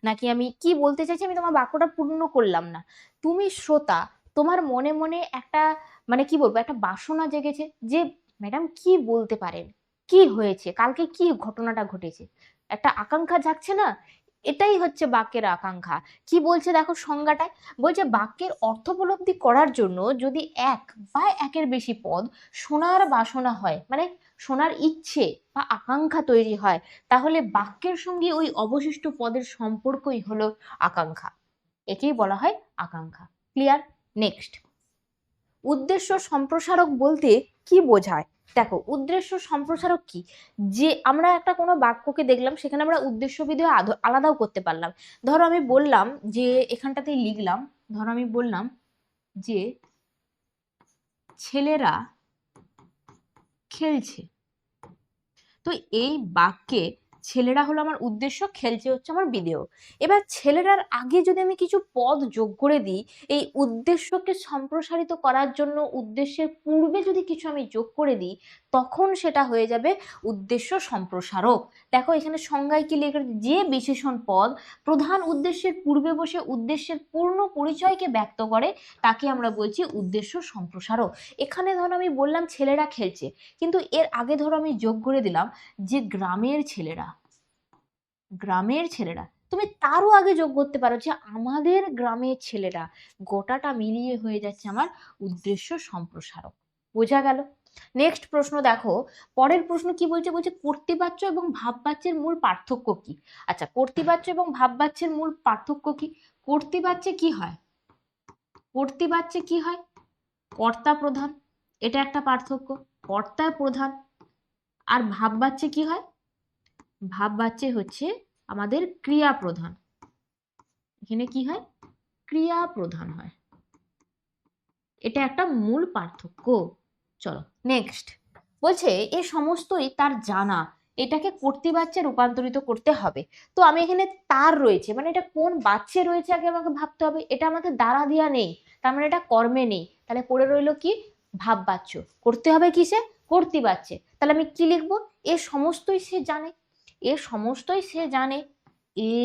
নাকি আমি কি বলতে চাইছি আমি তোমার বাক্যটা পূর্ণ করলাম না। তুমি শ্রোতা, তোমার মনে মনে একটা, মানে কি বলবো, একটা বাসনা জেগেছে যে ম্যাডাম কি বলতে পারেন, কি হয়েছে, কালকে কি ঘটনাটা ঘটেছে, একটা আকাঙ্ক্ষা জাগছে না? এটাই হচ্ছে বাক্যের আকাঙ্ক্ষা। কি বলছে দেখো সংজ্ঞাটায়, বলছে বাক্যের অর্থ উপলব্ধি করার জন্য যদি এক বা একের বেশি পদ শোনার বাসনা হয়, মানে শোনার ইচ্ছে বা আকাঙ্ক্ষা তৈরি হয়, তাহলে বাক্যের সঙ্গে ওই অবশিষ্ট পদের সম্পর্কই হলো আকাঙ্ক্ষা। একেই বলা হয় আকাঙ্ক্ষা। ক্লিয়ার? নেক্সট, উদ্দেশ্য সম্প্রসারক বলতে কি বোঝায়? দেখো উদ্দেশ্য সম্প্রসারক কি, যে আমরা একটা কোনো বাক্যকে দেখলাম, সেখানে আমরা উদ্দেশ্য বিধেয় আলাদাও করতে পারলাম। ধরো আমি বললাম যে, এখানটাতেই লিখলাম, ধরো আমি বললাম যে ছেলেরা খেলছে। তো এই বাক্যে ছেলেরা হলো আমার উদ্দেশ্য, খেলছে হচ্ছে আমার বিধেয়। এবার ছেলেরার আগে যদি আমি কিছু পদ যোগ করে দিই, এই উদ্দেশ্যকে সম্প্রসারিত করার জন্য উদ্দেশ্যের পূর্বে যদি কিছু আমি যোগ করে দিই, তখন সেটা হয়ে যাবে উদ্দেশ্য সম্প্রসারক। দেখো এখানে সংজ্ঞায় কি লেখা, যে বিশেষণ পদ প্রধান উদ্দেশ্যের পূর্বে বসে উদ্দেশ্যের পূর্ণ পরিচয়কে ব্যক্ত করে, তাকে আমরা বলছি উদ্দেশ্য সম্প্রসারক। এখানে ধরো আমি বললাম ছেলেরা খেলছে, কিন্তু এর আগে ধরো আমি যোগ করে দিলাম যে গ্রামের ছেলেরা, গ্রামের ছেলেরা, তুমি তারও আগে যোগ করতে পারো যে আমাদের গ্রামের ছেলেরা, গোটাটা মিলিয়ে হয়ে যাচ্ছে আমার উদ্দেশ্য সম্প্রসারক। বোঝা গেল? নেক্সট প্রশ্ন দেখো, পরের প্রশ্ন কি বলছে, বলছে কর্তৃবাচ্য এবং ভাববাচ্যের মূল পার্থক্য কি? আচ্ছা, কর্তৃবাচ্য এবং ভাববাচ্যের মূল পার্থক্য কি? কর্তৃবাচ্যে কি হয়? কর্তৃবাচ্যে কি হয়? কর্তা প্রধান, এটা একটা পার্থক্য, কর্তা প্রধান। আর ভাববাচ্যে কি হয়? ভাববাচ্যে হচ্ছে আমাদের ক্রিয়া প্রধান। এখানে কি হয়? ক্রিয়া প্রধান হয়। এটা একটা মূল পার্থক্য। চলো নেক্সট, বলছে এ সমস্তই তার জানা, এটাকে কর্তৃবাচ্যে রূপান্তরিত করতে হবে। তো আমি এখানে তার রয়েছে, মানে এটা কোন বাচ্চে রয়েছে আগে আমাকে ভাবতে হবে। এটা আমাদের দ্বারা দিয়া নেই, তার মানে এটা কর্মে নেই, তাহলে পড়ে রইলো কি? ভাববাচ্য। করতে হবে কিসে? কর্তৃবাচ্যে। তাহলে আমি কি লিখবো? এ সমস্তই সে জানে, এ সমস্তই সে জানে, এ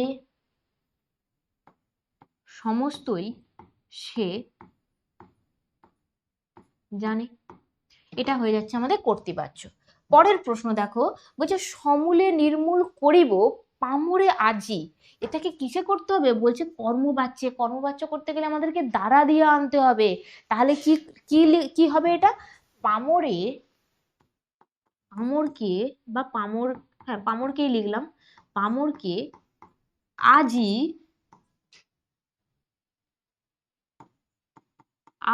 সমস্তই সে জানে। এটা হয়ে যাচ্ছে আমাদের কর্তৃবাচ্য। পরের প্রশ্ন দেখো, বলছে সমূলে নির্মূল করিব পামরে আজি, এটাকে কিসে করতে হবে? বলছে কর্মবাচ্যে। কর্মবাচ্য করতে গেলে আমাদেরকে দ্বারা দিয়ে আনতে হবে। তাহলে কি কি কি হবে এটা? পামরে, পামরকে বা পামর, হ্যাঁ পামরকেই লিখলাম, পামরকে আজি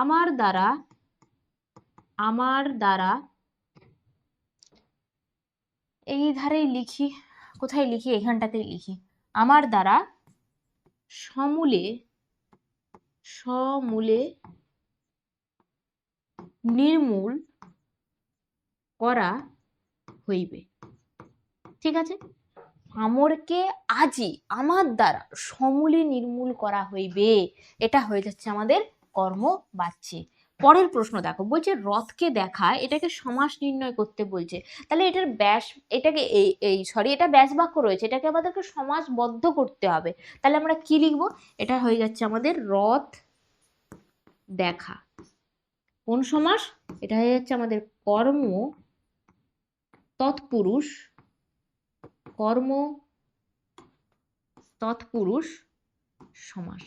আমার দ্বারা, আমার দ্বারা, এই ধারেই লিখি, কোথায় লিখি, এখানটাতেই লিখি, আমার দ্বারা সমূলে, সমূলে নির্মূল করা হইবে। ঠিক আছে, আমরকে আজি আমার দ্বারা সমূলে নির্মূল করা হইবে, এটা হয়ে যাচ্ছে আমাদের কর্মবাচ্যে। পরের প্রশ্ন দেখো, বলছে রথকে দেখা, এটাকে সমাস নির্ণয় করতে বলছে। তাহলে এটার ব্যাস, এটাকে এই এই সরি এটা ব্যাস বাক্য রয়েছে, এটাকে আমাদেরকে সমাসবদ্ধ করতে হবে। তাহলে আমরা কি লিখবো? এটা হয়ে যাচ্ছে আমাদের রথ দেখা। কোন সমাস? এটা হয়ে যাচ্ছে আমাদের কর্ম তৎপুরুষ, কর্ম তৎপুরুষ সমাস।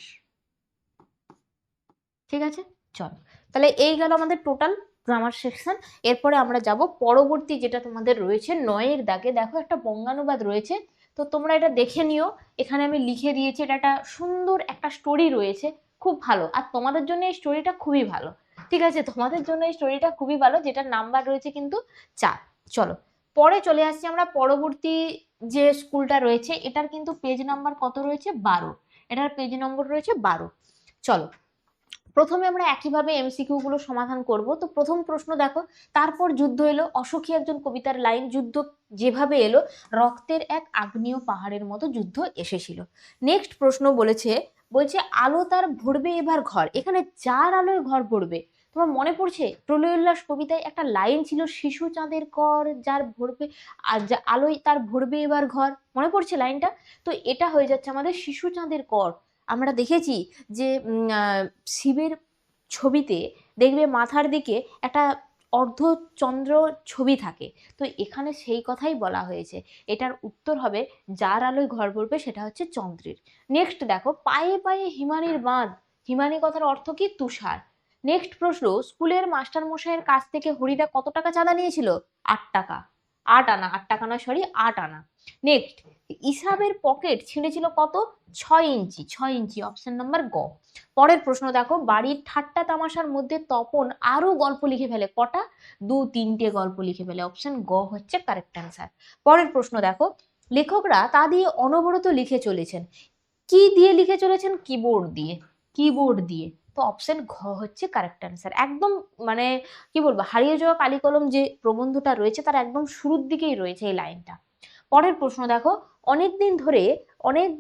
ঠিক আছে, চল তাহলে এই গেল আমাদের টোটাল গ্রামার সেকশন। এরপরে আমরা যাব পরবর্তী যেটা তোমাদের রয়েছে 9-এর দাগে। দেখো একটা বঙ্গানুবাদ রয়েছে, তো তোমরা এটা দেখে নিও। এখানে আমি লিখে দিয়েছি, এটা একটা সুন্দর একটা স্টোরি রয়েছে, খুব ভালো। আর তোমাদের জন্য এই স্টোরিটা খুবই ভালো, ঠিক আছে? তোমাদের জন্য এই স্টোরিটা খুবই ভালো, যেটার নাম্বার রয়েছে কিন্তু 4। চলো পরে চলে আসছি আমরা পরবর্তী যে স্কুলটা রয়েছে, এটার কিন্তু পেজ নাম্বার কত রয়েছে? 12। এটার পেজ নম্বর রয়েছে 12। চলো প্রথমে আমরা একইভাবে এমসিকিউ গুলো সমাধান করব। তো প্রথম প্রশ্ন দেখো, তারপর যুদ্ধ এলো, অসখী একজন কবিতার লাইন, যুদ্ধ যেভাবে এলো রক্তের এক আগ্নেয় পাহাড়ের মতো যুদ্ধ এসেছিল। নেক্সট প্রশ্ন বলছে আলো তার ভরবে এবার ঘর। এখানে যার আলোয় ঘর ভরবে, তোমার মনে পড়ছে প্রলয় উল্লাস কবিতায় একটা লাইন ছিল, শিশু চাঁদের কর যার ভরবে, আর আলোয় তার ভরবে এবার ঘর, মনে পড়ছে লাইনটা? তো এটা হয়ে যাচ্ছে আমাদের শিশু চাঁদের কর। আমরা দেখেছি যে শিবের ছবিতে দেখবে মাথার দিকে একটা অর্ধচন্দ্র ছবি থাকে, তো এখানে সেই কথাই বলা হয়েছে। এটার উত্তর হবে যার আলোয় ঘর ভরবে, সেটা হচ্ছে চন্দ্রের। নেক্সট দেখো, পায়ে পায়ে হিমানির বাঁধ। হিমানি কথার অর্থ কি? তুষার। নেক্সট প্রশ্ন, স্কুলের মাস্টার মশাইয়ের কাছ থেকে হরিদা কত টাকা চাঁদা নিয়েছিল? 8 টাকা। 8 আনা, 8 টাকা নয়, সরি 8 আনা। নেক্সট, ইসাবের পকেট ছিঁড়েছিল কত? 6 ইঞ্চি। 6 ইঞ্চি, অপশন নাম্বার গ। পরের প্রশ্ন দেখো, বাড়ির ঠাট্টা তামাশার মধ্যে তপন আরো গল্প লিখে ফেলে কটা? 2-3টে গল্প লিখে ফেলে, অপশন গ হচ্ছে কারেক্ট অ্যান্সার। পরের প্রশ্ন দেখো, লেখকরা তা দিয়ে অনবরত লিখে চলেছেন। কি দিয়ে লিখে চলেছেন? কিবোর্ড দিয়ে। কিবোর্ড দিয়ে, তো অপশন ঘ হচ্ছে কারেক্ট অ্যান্সার। একদম মানে কি বলবো, হারিয়ে যাওয়া কালি কলম যে প্রবন্ধটা রয়েছে তার একদম শুরুর দিকেই রয়েছে এই লাইনটা। পরের প্রশ্ন দেখো, অনেকদিন ধরে অনেক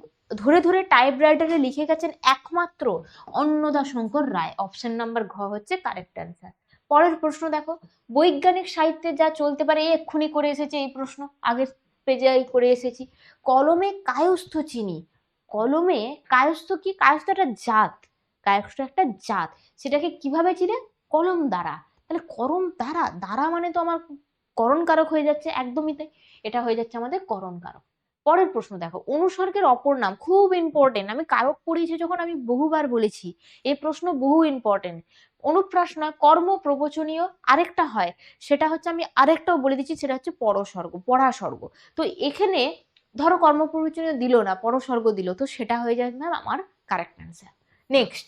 ধরে ধরে টাইপরাইটারে লিখে গেছেন একমাত্র অন্নদাশঙ্কর রায়, অপশন নাম্বার ঘ হচ্ছে কারেক্ট অ্যান্সার। পরের প্রশ্ন দেখো, বৈজ্ঞানিক সাহিত্যে যা চলতে পারে, এক্ষুনি করে এসেছে এই প্রশ্ন, আগের পেজে করে এসেছি। কলমে কায়স্থ চিনি। কলমে কায়স্থ কি? কায়স্থ একটা জাত, কায়স্থ একটা জাত, সেটাকে কিভাবে চিনে? কলম দ্বারা। তাহলে করম দ্বারা, দ্বারা মানে তো আমার করণ কারক হয়ে যাচ্ছে, একদমই তাই, এটা হয়ে যাচ্ছে আমাদের করণ কারক। পরের প্রশ্ন দেখো, অনুসর্গের অপর নাম, খুব ইম্পর্টেন্ট, আমি কারক পড়িয়েছি যখন আমি বহুবার বলেছি, এই প্রশ্ন বহু ইম্পর্টেন্ট। অনুপ্রাস নয়, কর্ম প্রবচনীয় আরেকটা হয়, সেটা হচ্ছে আমি আরেকটাও বলে দিচ্ছি, সেটা হচ্ছে পরস্বর্গ, পরাস্বর্গ। তো এখানে ধরো কর্ম প্রবচনীয় দিল না, পরস্বর্গ দিল, তো সেটা হয়ে যায় ম্যাম আমার কারেক্ট অ্যান্সার। নেক্সট,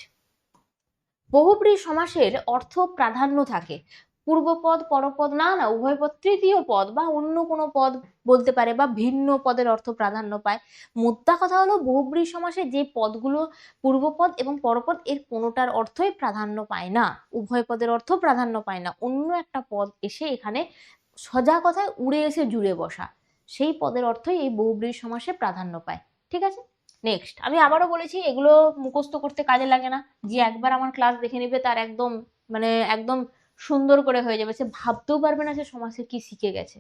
বহুব্রী সমাসের অর্থ প্রাধান্য থাকে। পূর্বপদ, পরপদ, না না উভয় পদ, তৃতীয় পদ বা অন্য কোনো পদ বলতে পারে, বা ভিন্ন পদের অর্থ প্রাধান্য পায়। মোদ্দা কথা হলো বহুব্রী সমাসে যে পদগুলো পূর্বপদ এবং পরপদ, এর কোনোটার অর্থই প্রাধান্য পায় না, উভয় পদের অর্থ প্রাধান্য পায় না, অন্য একটা পদ এসে এখানে সোজা কথায় উড়ে এসে জুড়ে বসা, সেই পদের অর্থই এই বহুব্রী সমাসে প্রাধান্য পায়। ঠিক আছে? নেক্সট, আমি আবারও বলেছি এগুলো মুখস্থ করতে কাজে লাগে না, যে একবার আমার ক্লাস দেখে নেবে তার একদম মানে একদম সুন্দর করে হয়ে যাবে, সে ভাবতেও পারবে না সে সমাজে কি শিখে গেছে।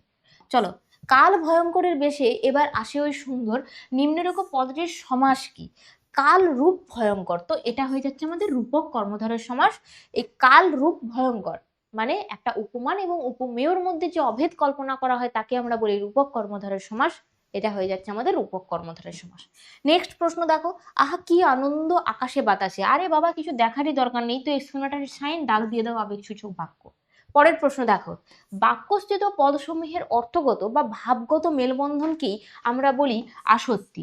চলো, কাল ভয়ঙ্করের বেশে এবার আসে ওই সুন্দর, নিম্নরূপ পদটির সমাস কি? কাল রূপ ভয়ঙ্কর, তো এটা হয়ে যাচ্ছে আমাদের রূপক কর্মধারয় সমাস। এই কাল রূপ ভয়ঙ্কর মানে একটা উপমান এবং উপমেয়র মধ্যে যে অভেদ কল্পনা করা হয় তাকে আমরা বলি রূপক কর্মধারয় সমাস। এটা হয়ে যাচ্ছে আমাদের রূপক কর্মধারয় সমাস। নেক্সট প্রশ্ন দেখো, আহা কি আনন্দ আকাশে বাতাসে। আরে বাবা, কিছু দেখারই দরকার নেই, তো এক্সক্লেমেটরি সাইন, দাগ দিয়ে দাও আবেগসূচক বাক্য। পরের প্রশ্ন দেখো, বাক্যস্থিত পদসমূহের অর্থগত বা ভাবগত মেলবন্ধনকেই আমরা বলি আসক্তি।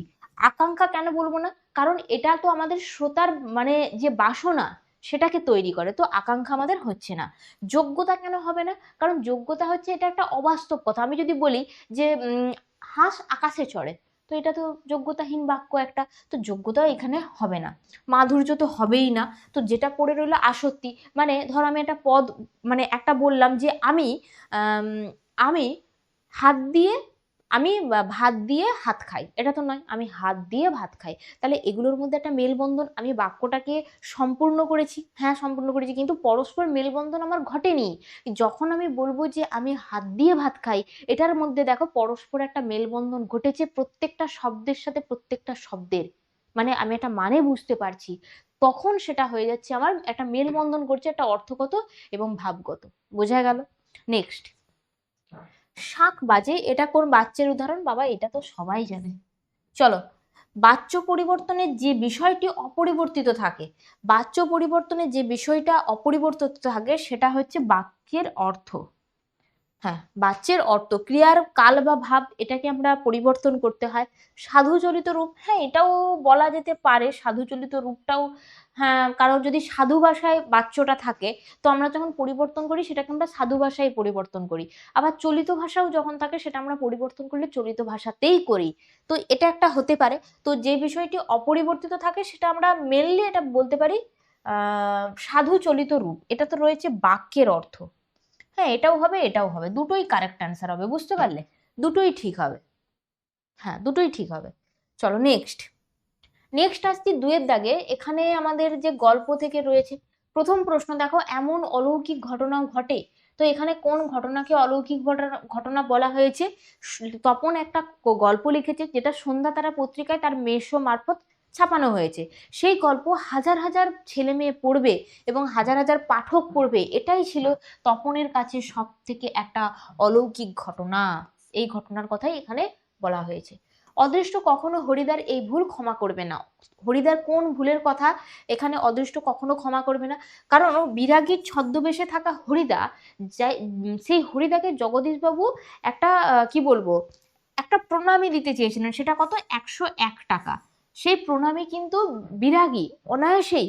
আকাঙ্ক্ষা কেন বলবো না, কারণ এটা তো আমাদের শ্রোতার মানে যে বাসনা সেটাকে তৈরি করে, তো আকাঙ্ক্ষা আমাদের হচ্ছে না। যোগ্যতা কেন হবে না, কারণ যোগ্যতা হচ্ছে এটা একটা অবাস্তব কথা। আমি যদি বলি যে হাঁস আকাশে চড়ে, তো এটা তো যোগ্যতাহীন বাক্য একটা, তো যোগ্যতা এখানে হবে না। মাধুর্য তো হবেই না। তো যেটা পড়ে রইলো আসক্তি, মানে ধর আমি একটা পদ মানে একটা বললাম যে আম, আমি হাত দিয়ে আমি ভাত দিয়ে হাত খাই, এটা তো নয়, আমি হাত দিয়ে ভাত খাই। তাহলে এগুলোর মধ্যে একটা মেলবন্ধন, আমি বাক্যটাকে সম্পূর্ণ করেছি, হ্যাঁ সম্পূর্ণ করেছি, কিন্তু পরস্পর মেলবন্ধন আমার ঘটেনি। যখন আমি বলবো যে আমি হাত দিয়ে ভাত খাই, এটার মধ্যে দেখো পরস্পর একটা মেলবন্ধন ঘটেছে, প্রত্যেকটা শব্দের সাথে প্রত্যেকটা শব্দের মানে আমি একটা মানে বুঝতে পারছি, তখন সেটা হয়ে যাচ্ছে আমার একটা মেলবন্ধন করছে, একটা অর্থগত এবং ভাবগত। বোঝা গেল? নেক্সট, শাঁখ বাজে, এটা কোন বাচ্চার উদাহরণ? বাবা এটা তো সবাই জানে। চলো, বাচ্য পরিবর্তনের যে বিষয়টি অপরিবর্তিত থাকে, বাচ্য পরিবর্তনের যে বিষয়টা অপরিবর্তিত থাকে সেটা হচ্ছে বাক্যের অর্থ। হ্যাঁ, বাচ্যের অর্থ, ক্রিয়ার কাল বা ভাব এটাকে আমরা পরিবর্তন করতে হয়। সাধুচলিত রূপ, হ্যাঁ এটাও বলা যেতে পারে, সাধুচলিত রূপটাও, হ্যাঁ কারণ যদি সাধু ভাষায় বাচ্যটা থাকে তো আমরা যখন পরিবর্তন করি সেটাকে আমরা সাধু ভাষায় পরিবর্তন করি। আবার চলিত ভাষাও যখন থাকে সেটা আমরা পরিবর্তন করলে চলিত ভাষাতেই করি। তো এটা একটা হতে পারে। তো যে বিষয়টি অপরিবর্তিত থাকে সেটা আমরা মেনলি এটা বলতে পারি সাধু চলিত রূপ। এটা তো রয়েছে বাক্যের অর্থ। হ্যাঁ এটাও হবে, এটাও হবে, দুটোই কারেক্ট অ্যান্সার হবে, বুঝতে পারলে? দুটোই ঠিক হবে। হ্যাঁ দুটোই ঠিক হবে। চলো নেক্সট। নেক্সট আসছি দুয়ের দাগে। এখানে আমাদের যে গল্প থেকে রয়েছে প্রথম প্রশ্ন, দেখো এমন অলৌকিক ঘটনাও ঘটে। তো এখানে কোন ঘটনাকে অলৌকিক ঘটনা বলা হয়েছে? তপন একটা গল্প লিখেছে যেটা সন্ধ্যা তারা পত্রিকায় তার মেসো মারফত ছাপানো হয়েছে। সেই গল্প হাজার হাজার ছেলে মেয়ে পড়বে এবং হাজার হাজার পাঠক পড়বে, এটাই ছিল তপনের কাছে সব থেকে একটা অলৌকিক ঘটনা। এই ঘটনার কথাই এখানে বলা হয়েছে। অদৃষ্ট কখনো হরিদার এই ভুল ক্ষমা করবে না। হরিদার কোন ভুলের কথা এখানে অদৃষ্ট কখনো ক্ষমা করবে না? কারণ বিরাগীর ছদ্মবেশে থাকা হরিদা, সেই হরিদাকে জগদীশবাবু একটা কি বলবো, একটা প্রণামী দিতে চেয়েছিলেন। সেটা কত? 101 টাকা। সেই প্রণামী কিন্তু বিরাগী অনায়াসেই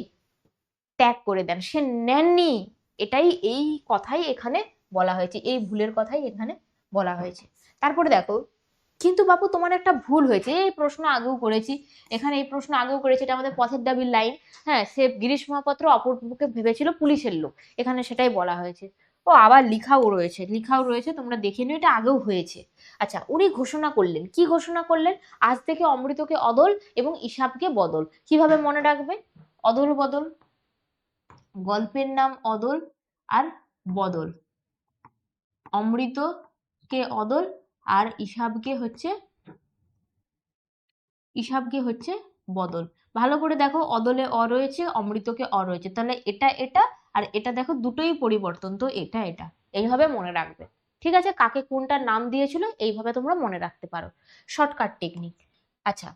ত্যাগ করে দেন, সে নেননি। এটাই, এই কথাই এখানে বলা হয়েছে, এই ভুলের কথাই এখানে বলা হয়েছে। তারপরে দেখো, কিন্তু বাপু তোমার একটা ভুল হয়েছে, এই প্রশ্ন আগেও করেছি, এখানে এই প্রশ্ন আগেও করেছি, এটা আমাদের পথের দাবির লাইন। হ্যাঁ, সে গিরিশ মহাপাত্র অপরকে ভেবেছিল পুলিশের লোক, এখানে সেটাই বলা হয়েছে। ও আবার লিখাও রয়েছে, লিখাও রয়েছে, তোমরা দেখে নিও, এটা আগেও হয়েছে। আচ্ছা, উনি ঘোষণা করলেন, কি ঘোষণা করলেন? আজ থেকে অমৃতকে অদল এবং ইসাবকে বদল। কিভাবে মনে রাখবে? অদল বদল, গল্পের নাম অদল আর বদল। অমৃতকে অদল আর ইসাবকে হচ্ছে বদল। ভালো করে দেখো, অদলে অ রয়েছে, অমৃতকে অ রয়েছে, তাহলে এটা এটা আর এটা দেখো দুটোই পরিবর্তন, তো এটা এটা এইভাবে মনে রাখবে। ঠিক আছে, কাকে কোনটা নাম দিয়েছিল এইভাবে তোমরা মনে রাখতে পারো, শর্টকাট টেকনিক। আচ্ছা,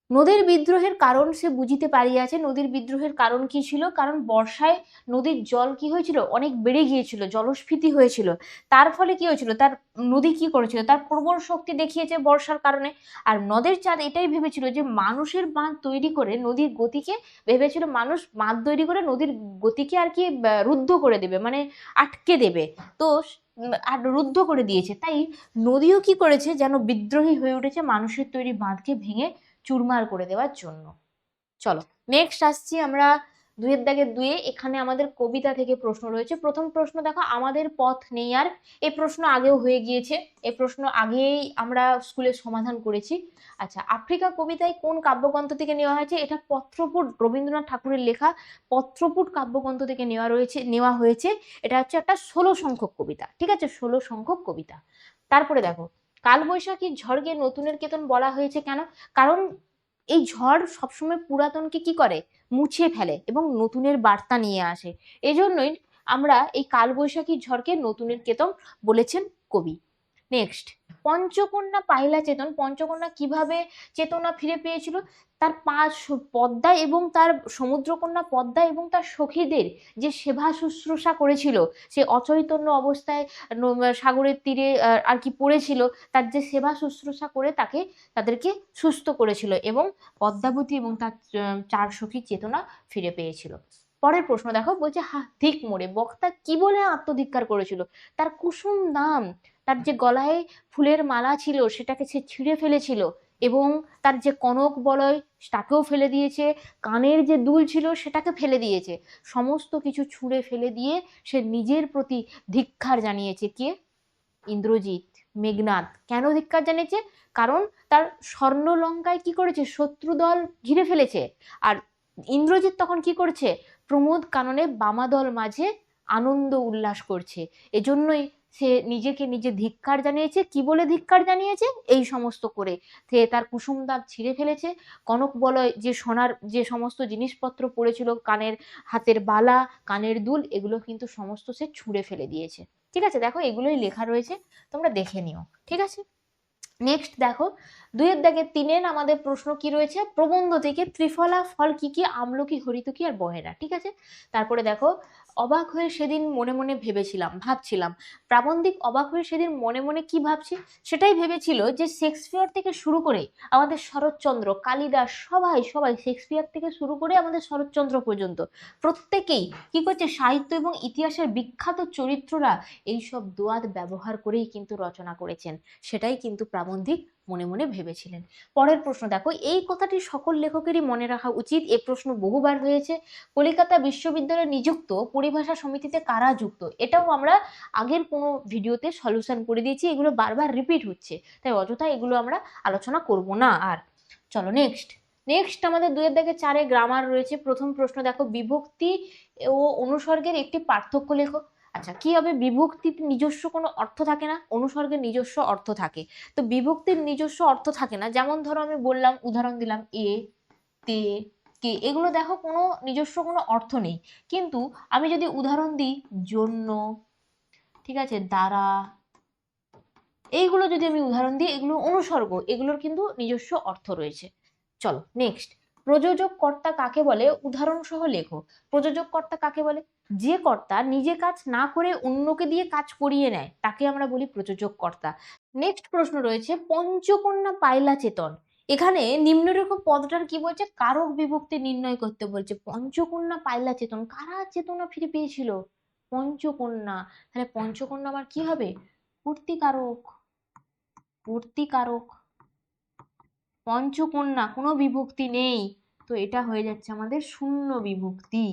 নদীর বিদ্রোহের কারণ সে বুঝিতে পারিয়াছে। নদীর বিদ্রোহের কারণ কি ছিল? কারণ বর্ষায় নদীর জল কি হয়েছিল, অনেক বেড়ে গিয়েছিল, জলস্ফীতি হয়েছিল। তার ফলে কি হয়েছিল, তার নদী কি করেছিল, তার প্রবল শক্তি দেখিয়েছে বর্ষার কারণে। আর নদের চাঁদ এটাই ভেবেছিল যে মানুষের বাঁধ তৈরি করে নদীর গতিকে, ভেবেছিল মানুষ বাঁধ তৈরি করে নদীর গতিকে আর কি রুদ্ধ করে দেবে, মানে আটকে দেবে। তো আর রুদ্ধ করে দিয়েছে, তাই নদীও কি করেছে, যেন বিদ্রোহী হয়ে উঠেছে মানুষের তৈরি বাঁধকে ভেঙে চুরমার করে দেওয়ার জন্য। চলো নেক্সট আসছি আমরা দুয়ের দাগে দুয়ে। এখানে আমাদের কবিতা থেকে প্রশ্ন রয়েছে। প্রথম প্রশ্ন দেখো, আমাদের পথ নেই আর। এই প্রশ্ন আগেও হয়ে গিয়েছে, এই প্রশ্ন আগেই আমরা স্কুলে সমাধান করেছি। আচ্ছা, আফ্রিকা কবিতায় কোন কাব্যগ্রন্থ থেকে নেওয়া হয়েছে? এটা পত্রপুট, রবীন্দ্রনাথ ঠাকুরের লেখা পত্রপুট কাব্যগ্রন্থ থেকে নেওয়া হয়েছে। এটা হচ্ছে একটা 16 সংখ্যক কবিতা, ঠিক আছে, 16 সংখ্যক কবিতা। তারপরে দেখো, কালবৈশাখী ঝড়কে নতুনের কেতন বলা হয়েছে কেন? কারণ এই ঝড় সবসময় পুরাতনকে কি করে, মুছে ফেলে এবং নতুনের বার্তা নিয়ে আসে। এজন্যই আমরা এই কালবৈশাখী ঝড়কে নতুনের কেতন বলেছেন কবি। নেক্সট, পঞ্চকন্যা পাহিলা চেতন। পঞ্চকন্যা কিভাবে চেতনা ফিরে পেয়েছিল? তার পদ্মা এবং তার সমুদ্রকন্যা পদ্মা এবং তার সখীদের যে সেবা শুশ্রূষা করেছিল, সে অচৈতন্য অবস্থায় সাগরের তীরে আর কি পড়েছিল, তার যে সেবা শুশ্রূষা করে তাদেরকে সুস্থ করেছিল এবং পদ্মাবতী এবং তার 4 সখী চেতনা ফিরে পেয়েছিল। পরের প্রশ্ন দেখো, বলছে ধিক মোড়ে বক্তা কি বলে আত্মধিক্কার করেছিল? তার কুসুম দাম, তার যে গলায় ফুলের মালা ছিল সেটাকে সে ছিঁড়ে ফেলেছিল এবং তার যে কনক বলয় তাকেও ফেলে দিয়েছে, কানের যে দুল ছিল সেটাকে ফেলে দিয়েছে, সমস্ত কিছু ছুঁড়ে ফেলে দিয়ে সে নিজের প্রতি ধিক্কার জানিয়েছে। কে? ইন্দ্রজিৎ, মেঘনাদ। কেন ধিক্কার জানিয়েছে? কারণ তার স্বর্ণলঙ্কায় কি করেছে, শত্রুদল ঘিরে ফেলেছে। আর ইন্দ্রজিৎ তখন কি করছে, প্রমোদ কাননে বামাদল মাঝে আনন্দ উল্লাস করছে। এজন্যই সে নিজেকে নিজে ধিক্কার জানিয়েছে। কি বলে ধিক্কার জানিয়েছে? এই সমস্ত করে সে তার কুসুমদাগ ছিঁড়ে ফেলেছে, কনক বলয় যে সোনার যে সমস্ত জিনিসপত্র পড়েছিল, কানের হাতের বালা, কানের দুল, এগুলো কিন্তু সমস্ত সে ছুঁড়ে ফেলে দিয়েছে। ঠিক আছে, দেখো এগুলোই লেখা রয়েছে, তোমরা দেখে নিও। ঠিক আছে, নেক্সট দেখো, 2-এর দাগে 3-এর আমাদের প্রশ্ন কি রয়েছে, প্রবন্ধ থেকে ত্রিফলা ফল কি কি, আমলকি, হরিতকি আর বহেরা। ঠিক আছে, তারপরে দেখো, অবাক হয়ে সেদিন মনে মনে ভাবছিলাম। প্রাবন্ধিক অবাক হয়ে সেদিন মনে মনে কি ভাবছি, সেটাই ভেবেছিল যে শেক্সপিয়ার থেকে শুরু করে আমাদের শরৎচন্দ্র, কালিদাস, সবাই সবাই শেক্সপিয়ার থেকে শুরু করে আমাদের শরৎচন্দ্র পর্যন্ত প্রত্যেকেই কি করছে, সাহিত্য এবং ইতিহাসের বিখ্যাত চরিত্ররা এইসব দোয়াদ ব্যবহার করেই কিন্তু রচনা করেছেন, সেটাই কিন্তু প্রাবন্ধিক মনে মনে ভেবেছিলেন। পরের প্রশ্ন দেখো, এই কথাটি সকল লেখকেরই মনে রাখা উচিত, এ প্রশ্ন বহুবার হয়েছে। কলিকাতা বিশ্ববিদ্যালয়ে নিযুক্ত পরিভাষা সমিতিতে কারা যুক্ত, এটাও আমরা আগের কোনো ভিডিওতে সলিউশন করে দিয়েছি, এগুলো বারবার রিপিট হচ্ছে, তাই অযথা এগুলো আমরা আলোচনা করব না আর। চলো নেক্সট আমাদের 2-এর দাগে 4-এ গ্রামার রয়েছে। প্রথম প্রশ্ন দেখো, বিভক্তি ও অনুসর্গের একটি পার্থক্য লেখো। আচ্ছা, কি হবে, বিভক্তির নিজস্ব কোনো অর্থ থাকে না, অনুসর্গের নিজস্ব অর্থ থাকে। তো বিভক্তির নিজস্ব অর্থ থাকে না, যেমন ধরো আমি বললাম, উদাহরণ দিলাম, এ, তে, কে, এগুলো দেখো কোনো নিজস্ব কোনো অর্থ নেই। কিন্তু আমি যদি উদাহরণ দিই, জন্য, ঠিক আছে, দ্বারা, এইগুলো যদি আমি উদাহরণ দিই, এগুলো অনুসর্গ, এগুলোর কিন্তু নিজস্ব অর্থ রয়েছে। চলো নেক্সট, প্রযোজক কর্তা কাকে বলে, উদাহরণ সহ লেখো। প্রযোজক কর্তা কাকে বলে, যে কর্তা নিজে কাজ না করে অন্যকে দিয়ে কাজ করিয়ে নেয় তাকে আমরা বলি প্রযোজক কর্তা। নেক্সট প্রশ্ন রয়েছে, পঞ্চকন্যা পাইলা চেতন, এখানে নিম্নরেখা পদটার কি বলছে, কারক বিভক্তি নির্ণয় করতে বলছে। পঞ্চকন্যা পাইলা চেতন, কারা চেতনা ফিরে পেয়েছিল, পঞ্চকন্যা। তাহলে পঞ্চকন্যা আমার কি হবে, পূর্তিকারক, পূর্তিকারক। পঞ্চকন্যা কোনো বিভক্তি নেই, তো এটা হয়ে যাচ্ছে আমাদের শূন্য বিভক্তি।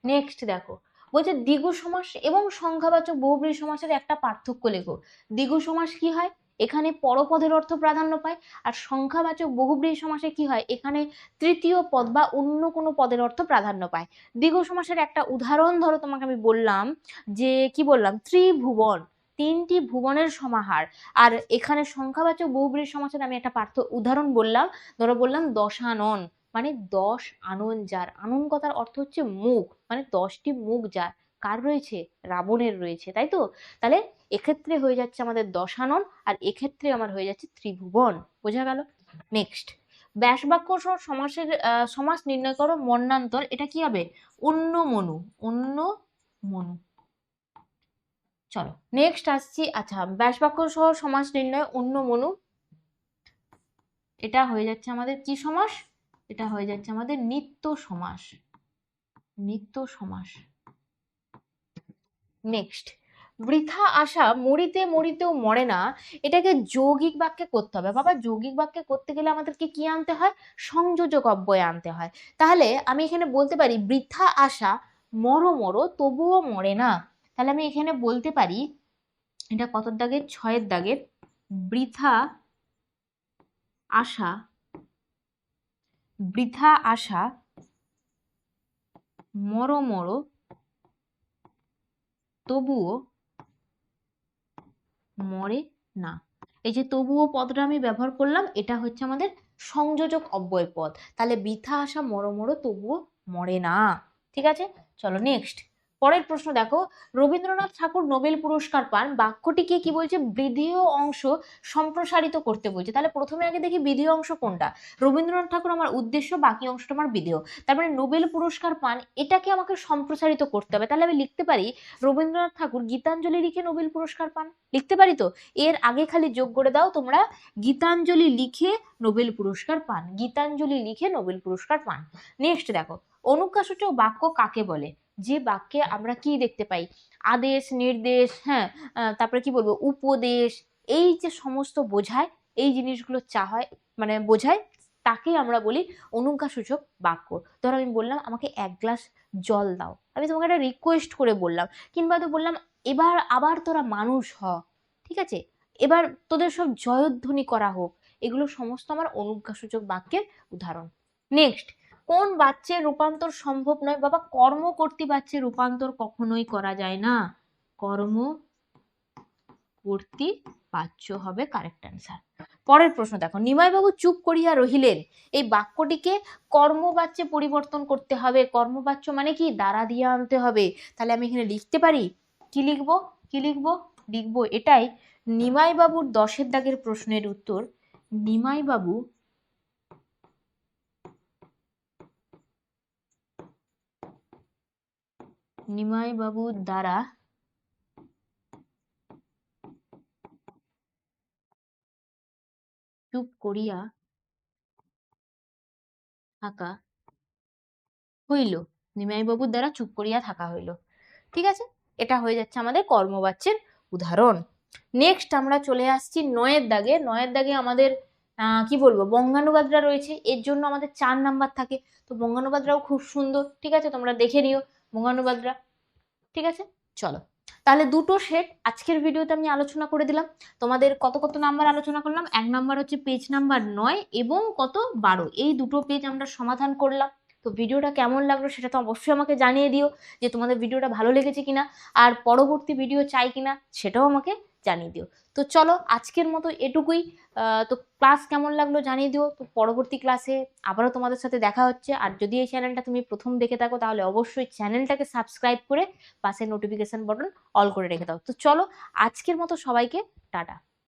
নেক্সট দেখো, বলছে দ্বিগু সমাস এবং সংখ্যাবাচক বহুব্রীহি সমাসের একটা পার্থক্য লেখো। দ্বিগু সমাস কি হয়, এখানে পরপদের অর্থ প্রাধান্য পায়, আর সংখ্যাবাচক বহুব্রীহি সমাসে কি হয়, এখানে তৃতীয় পদ বা অন্য কোনো পদের অর্থ প্রাধান্য পায়। দ্বিগু সমাসের একটা উদাহরণ ধরো, তোমাকে আমি বললাম যে, কি বললাম, ত্রিভুবন, 3টি ভুবনের সমাহার। আর এখানে সংখ্যাবাচক বহুব্রীহি সমাসের আমি একটা উদাহরণ বললাম, ধরো বললাম দশানন, মানে 10 আনন যার, আনন কথার অর্থ হচ্ছে মুখ, মানে 10টি মুখ যার, কার রয়েছে, রাবণের রয়েছে, তাই তো। তাহলে এক্ষেত্রে হয়ে যাচ্ছে আমাদের দশানন, আর এক্ষেত্রে আমার হয়ে যাচ্ছে ত্রিভুবন। বোঝা গেল। নেক্সট, ব্যাসবাক্য সহ সমাসের সমাস নির্ণয় করো মন্বান্তর, এটা কি হবে, অন্য মনু, অন্য মনু। চলো নেক্সট আসছি, আচ্ছা, ব্যাসবাক্য সহ সমাস নির্ণয় অন্য মনু, এটা হয়ে যাচ্ছে আমাদের কি সমাস, এটা হয়ে যাচ্ছে আমাদের নিত্য সমাস, নিত্য সমাস। নেক্সট, বৃথা আশা মরিতে মরিতেও মরে না, এটাকে যৌগিক বাক্যে করতে হবে। বাবা, যৌগিক বাক্যে করতে গেলে আমাদেরকে কি আনতে হয়, সংযোজক অব্যয় আনতে হয়। তাহলে আমি এখানে বলতে পারি, বৃথা আশা মরো মরো তবুও মরে না। তাহলে আমি এখানে বলতে পারি, এটা কত দাগের, 6-এর দাগের, বৃথা আশা, বৃথা আশা মরো মরো তবুও মরে না। এই যে তবুও পদটা আমি ব্যবহার করলাম, এটা হচ্ছে আমাদের সংযোজক অব্যয় পদ। তাহলে বৃথা আশা মরো মরো তবুও মরে না। ঠিক আছে, চলো নেক্সট, পরের প্রশ্ন দেখো, রবীন্দ্রনাথ ঠাকুর নোবেল পুরস্কার পান, বাক্যটিকে কি বলছে, বিধেয় অংশ সম্প্রসারিত করতে বলছে। তাহলে প্রথমে আগে দেখি বিধেয় অংশ কোনটা, রবীন্দ্রনাথ ঠাকুর আমার উদ্দেশ্য, বাকি অংশটা আমার বিধেয়। তারপরে নোবেল পুরস্কার পান, এটাকে আমাকে সম্প্রসারিত করতে হবে। তাহলে আমি লিখতে পারি, রবীন্দ্রনাথ ঠাকুর গীতাঞ্জলি লিখে নোবেল পুরস্কার পান, লিখতে পারি তো। এর আগে খালি যোগ করে দাও তোমরা, গীতাঞ্জলি লিখে নোবেল পুরস্কার পান, গীতাঞ্জলি লিখে নোবেল পুরস্কার পান। নেক্সট দেখো, অনুজ্ঞাসূচক বাক্য কাকে বলে, যে বাক্যে আমরা কি দেখতে পাই, আদেশ, নির্দেশ, হ্যাঁ, তারপরে কি বলবো, উপদেশ, এই যে সমস্ত বোঝায়, এই জিনিসগুলো চায়, মানে বোঝায়, তাকেই আমরা বলি অনুজ্ঞাসূচক বাক্য। ধরো আমি বললাম, আমাকে 1 গ্লাস জল দাও, আমি তোমাকে একটা রিকোয়েস্ট করে বললাম, কিংবা তো বললাম, এবার আবার তোরা মানুষ হ, ঠিক আছে, এবার তোদের সব জয়ধ্বনি করা হোক, এগুলো সমস্ত আমার অনুজ্ঞাসূচক বাক্যের উদাহরণ। নেক্সট, কোন বাচ্যের রূপান্তর সম্ভব নয়, বাবা, কর্মকর্তী বাচ্যের রূপান্তর কখনোই করা যায় না, কর্মকর্তী বাচ্য হবে কারেক্ট অ্যান্সার। পরের প্রশ্ন দেখো, নিমাইবাবু চুপ করিয়া রহিলেন, এই বাক্যটিকে কর্মবাচ্যে পরিবর্তন করতে হবে। কর্মবাচ্য মানে কি, দ্বারা দিয়ে আনতে হবে। তাহলে আমি এখানে লিখতে পারি, কি লিখবো, কি লিখবো, লিখবো এটাই, নিমাই বাবুর 10-এর দাগের প্রশ্নের উত্তর, নিমাই বাবুর দ্বারা চুপ করিয়া থাকা হইল। নিমাই বাবুর দ্বারা চুপ করিয়া থাকা হইল। ঠিক আছে, এটা হয়ে যাচ্ছে আমাদের কর্মবাচ্যের উদাহরণ। নেক্সট আমরা চলে আসছি 9-এর দাগে। 9-এর দাগে আমাদের কি বলবো, বঙ্গানুবাদরা রয়েছে, এর জন্য আমাদের 4 নাম্বার থাকে। তো বঙ্গানুবাদরাও খুব সুন্দর, ঠিক আছে, তোমরা দেখে নিও বঙ্গানুবাদরা। ঠিক আছে, চলো তাহলে দুটো সেট আজকের ভিডিওতে আমি আলোচনা করে দিলাম। তোমাদের কত কত নাম্বার আলোচনা করলাম, 1 নাম্বার হচ্ছে পেজ নাম্বার 9 এবং কত 12, এই দুটো পেজ আমরা সমাধান করলাম। তো ভিডিওটা কেমন লাগলো সেটা তো অবশ্যই আমাকে জানিয়ে দিও, যে তোমাদের ভিডিওটা ভালো লেগেছে কিনা, আর পরবর্তী ভিডিও চাই কিনা সেটাও আমাকে জানিয়ে দিও। তো চলো আজকের মতো এটুকুই। তো ক্লাস কেমন লাগলো জানিয়ে দিও। তো পরবর্তী ক্লাসে আবারও তোমাদের সাথে দেখা হচ্ছে। আর যদি এই চ্যানেলটা তুমি প্রথম দেখে থাকো তাহলে অবশ্যই চ্যানেলটাকে সাবস্ক্রাইব করে পাশে নোটিফিকেশন বাটন অল করে রেখে দাও। তো চলো আজকের মতো সবাইকে টাটা।